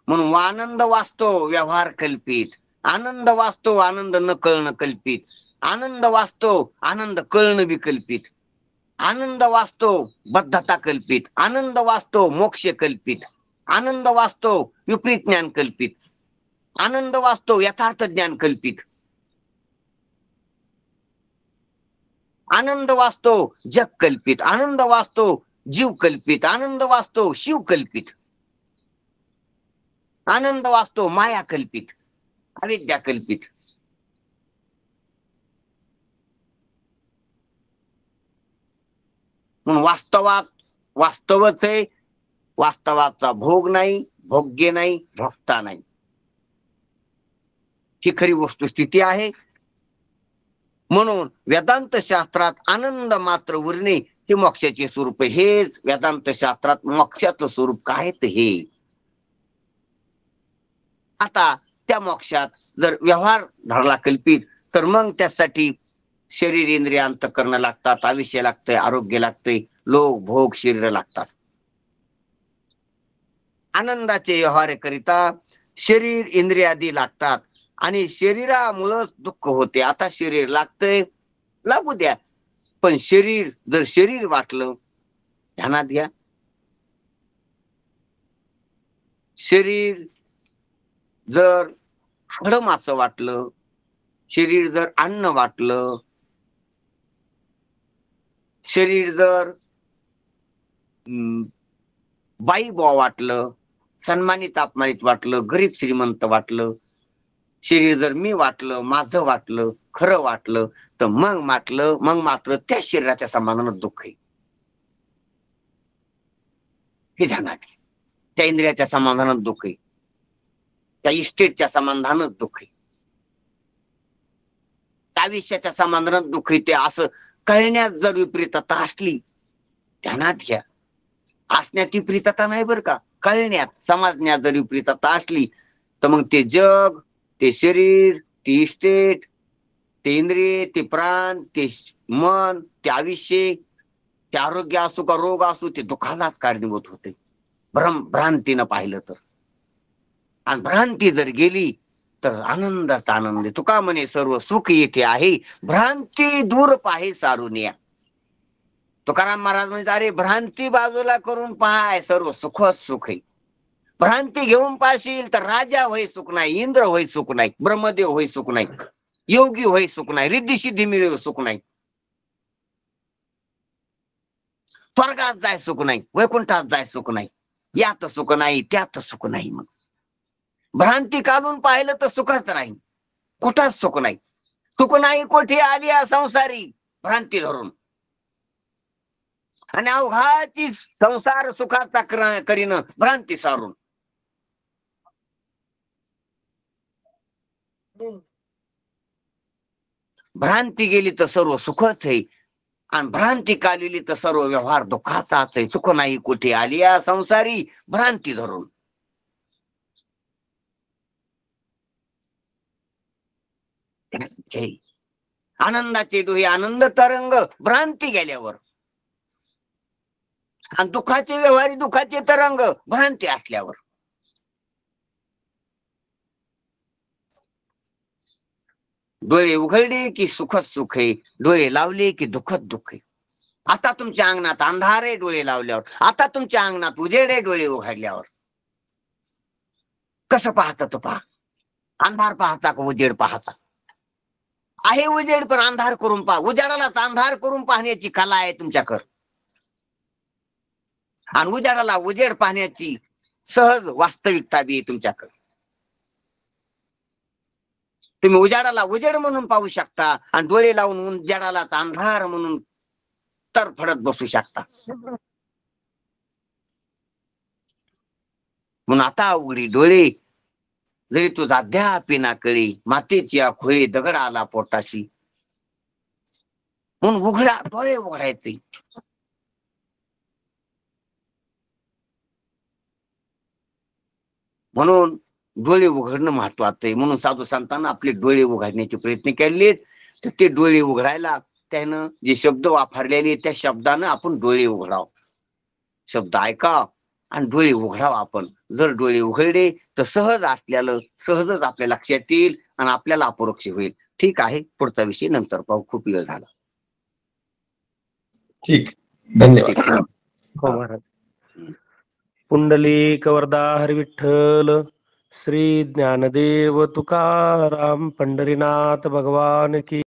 Speaker 2: म्हणून आनंद वास्तव, व्यवहार कल्पित. आनंद वास्तव, आनंद न कळणं कल्पित. आनंद वास्तव, आनंद कळणं विकल्पित. आनंद वास्तव, बद्धता कल्पित. आनंद वास्तव, मोक्ष कल्पित. आनंद वास्तव, विपरीत ज्ञान कल्पित. आनंद वास्तव, यथार्थ ज्ञान कल्पित. आनंद वास्तव, जग कल्पित. आनंद वास्तव, जीव कल्पित. आनंद वास्तव, शिव कल्पित. आनंद वास्तव, माया कल्पित, अविद्या कल्पित. म्हणून वास्तवात वास्तवच आहे. वास्तवाचा भोग नाही, भोग्य नाही, भोगता नाही, ही खरी वस्तुस्थिती आहे. म्हणून वेदांत शास्त्रात आनंद मात्र उरणे हे मोक्षाचे स्वरूप आहे. हेच वेदांत शास्त्रात मोक्षाचं स्वरूप काय ते हे. आता त्या मोक्षात जर व्यवहार धरला कल्पित, तर मग त्यासाठी शरीर इंद्रिय अंतःकरण लागतात, आयुष्य लागतंय, आरोग्य लागतंय, लोक भोग शरीर लागतात. आनंदाचे व्यवहार करिता शरीर इंद्रियादी लागतात आणि शरीरामुळं दुःख होते. आता शरीर लागतंय, लागू द्या, पण शरीर जर शरीर वाटलं, ध्यानात घ्या, शरीर जर हाडं असं वाटलं, शरीर जर अन्न वाटलं, शरीर जर बाई बॉ वाटलं, सन्मानित अपमानित वाटलं, गरीब श्रीमंत वाटलं, शरीर जर मी वाटलं, माझं वाटलं, खरं वाटलं, तर मग मात्र त्या शरीराच्या समाधानात दुःख आहे. हे ध्यानात घ्या. त्या इंद्रियाच्या समाधानात दुःख आहे, त्या इस्टेटच्या समाधानात दुःख आहे, आयुष्याच्या समाधानात दुःख आहे. ते असं कळण्यात जर विपरीतता असली, ध्यानात घ्या, असण्यात विपरीतता नाही बरं का, कळण्यात समजण्यात जर विपरीतता असली, तर मग ते जग, ते शरीर, ते इस्टेट, ते इंद्रिय, ते प्राण, ते मन, ते आयुष्य, ते आरोग्य असो का रोग असो, ते दुःखालाच कारणीभूत होते भ्रांतीनं पाहिलं तर. आणि भ्रांती जर गेली तर आनंदाचा आनंद. तुका म्हणे सर्व सुख येथे आहे, भ्रांती दूर पाहे सारून या. तुकाराम महाराज म्हणजे अरे भ्रांती बाजूला करून पाहाय, सर्व सुख सुख आहे. भ्रांती घेऊन पाहशील तर राजा होय सुख नाही, इंद्र होय सुख नाही, ब्रह्मदेव होय सुख नाही, योगी होय सुख नाही, रिद्धी सिद्धी मिळेल सुख नाही, स्वर्गात जाय सुख नाही, वैकुंठात जाय सुख नाही, यात सुख नाही, त्यात सुख नाही. मग भ्रांती काढून पाहिलं तर सुखच नाही, कुठंच सुख नाही. सुख नाही कोठे आली या संसारी भ्रांती धरून, आणि अवघाची संसार सुखाचा करीन भ्रांती सारून. भ्रांती गेली तर सर्व सुखच आहे, आणि भ्रांती काढलेली तर सर्व व्यवहार दुःखाचाच आहे. सुख नाही कुठे आली या संसारी भ्रांती धरून. आनंदाचे डोळे आनंद तरंग भ्रांती गेल्यावर, आणि दुःखाचे व्यवहारी दुःखाचे तरंग भ्रांती असल्यावर. डोळे उघडले की सुखच सुख आहे, डोळे लावले की दुःखच दुःख आहे. आता तुमच्या अंगणात अंधार आहे डोळे लावल्यावर, आता तुमच्या अंगणात उजेड आहे डोळे उघडल्यावर. कसं पाहायचं तो पहा, अंधार पाहायचा का उजेड पाहायचा. आहे उजेड पण अंधार करून पहा, उजाडालाच अंधार करून पाहण्याची कला आहे तुमच्याकडे, आणि उजाडाला उजेड पाहण्याची सहज वास्तविकता बी आहे तुमच्याकडे. तुम्ही उजाडाला उजेड म्हणून पाहू शकता, आणि डोळे लावून उजाडालाच अंधार म्हणून तरफडत बसू शकता. म्हणून आता उघडी डोळे जरी तुझा अद्यापि ना कळी, मातेची खोळी दगड आला पोटाशी. म्हणून उघडा, डोळे उघडायचे. म्हणून डोळे उघडणं महत्वाचं आहे. म्हणून साधू संतांना आपले डोळे उघडण्याचे प्रयत्न केलेत. तर ते डोळे उघडायला त्यानं जे शब्द वापरलेले त्या शब्दानं आपण डोळे उघडाव. शब्द ऐका आणि डोळे उघडाव आपण. जर डोळे उघडले तर सहजच आपल्या लक्षात येईल आणि आपल्याला अपरोक्ष होईल. ठीक आहे, पुढचा विषय नंतर पाहू. खूप वेळ झाला.
Speaker 1: ठीक, धन्यवाद.
Speaker 2: ठीक आहे.
Speaker 5: हो महाराज. पुंडलिक वरदा हरी विठ्ठल. श्री ज्ञानदेव तुकाराम पंढरीनाथ भगवान की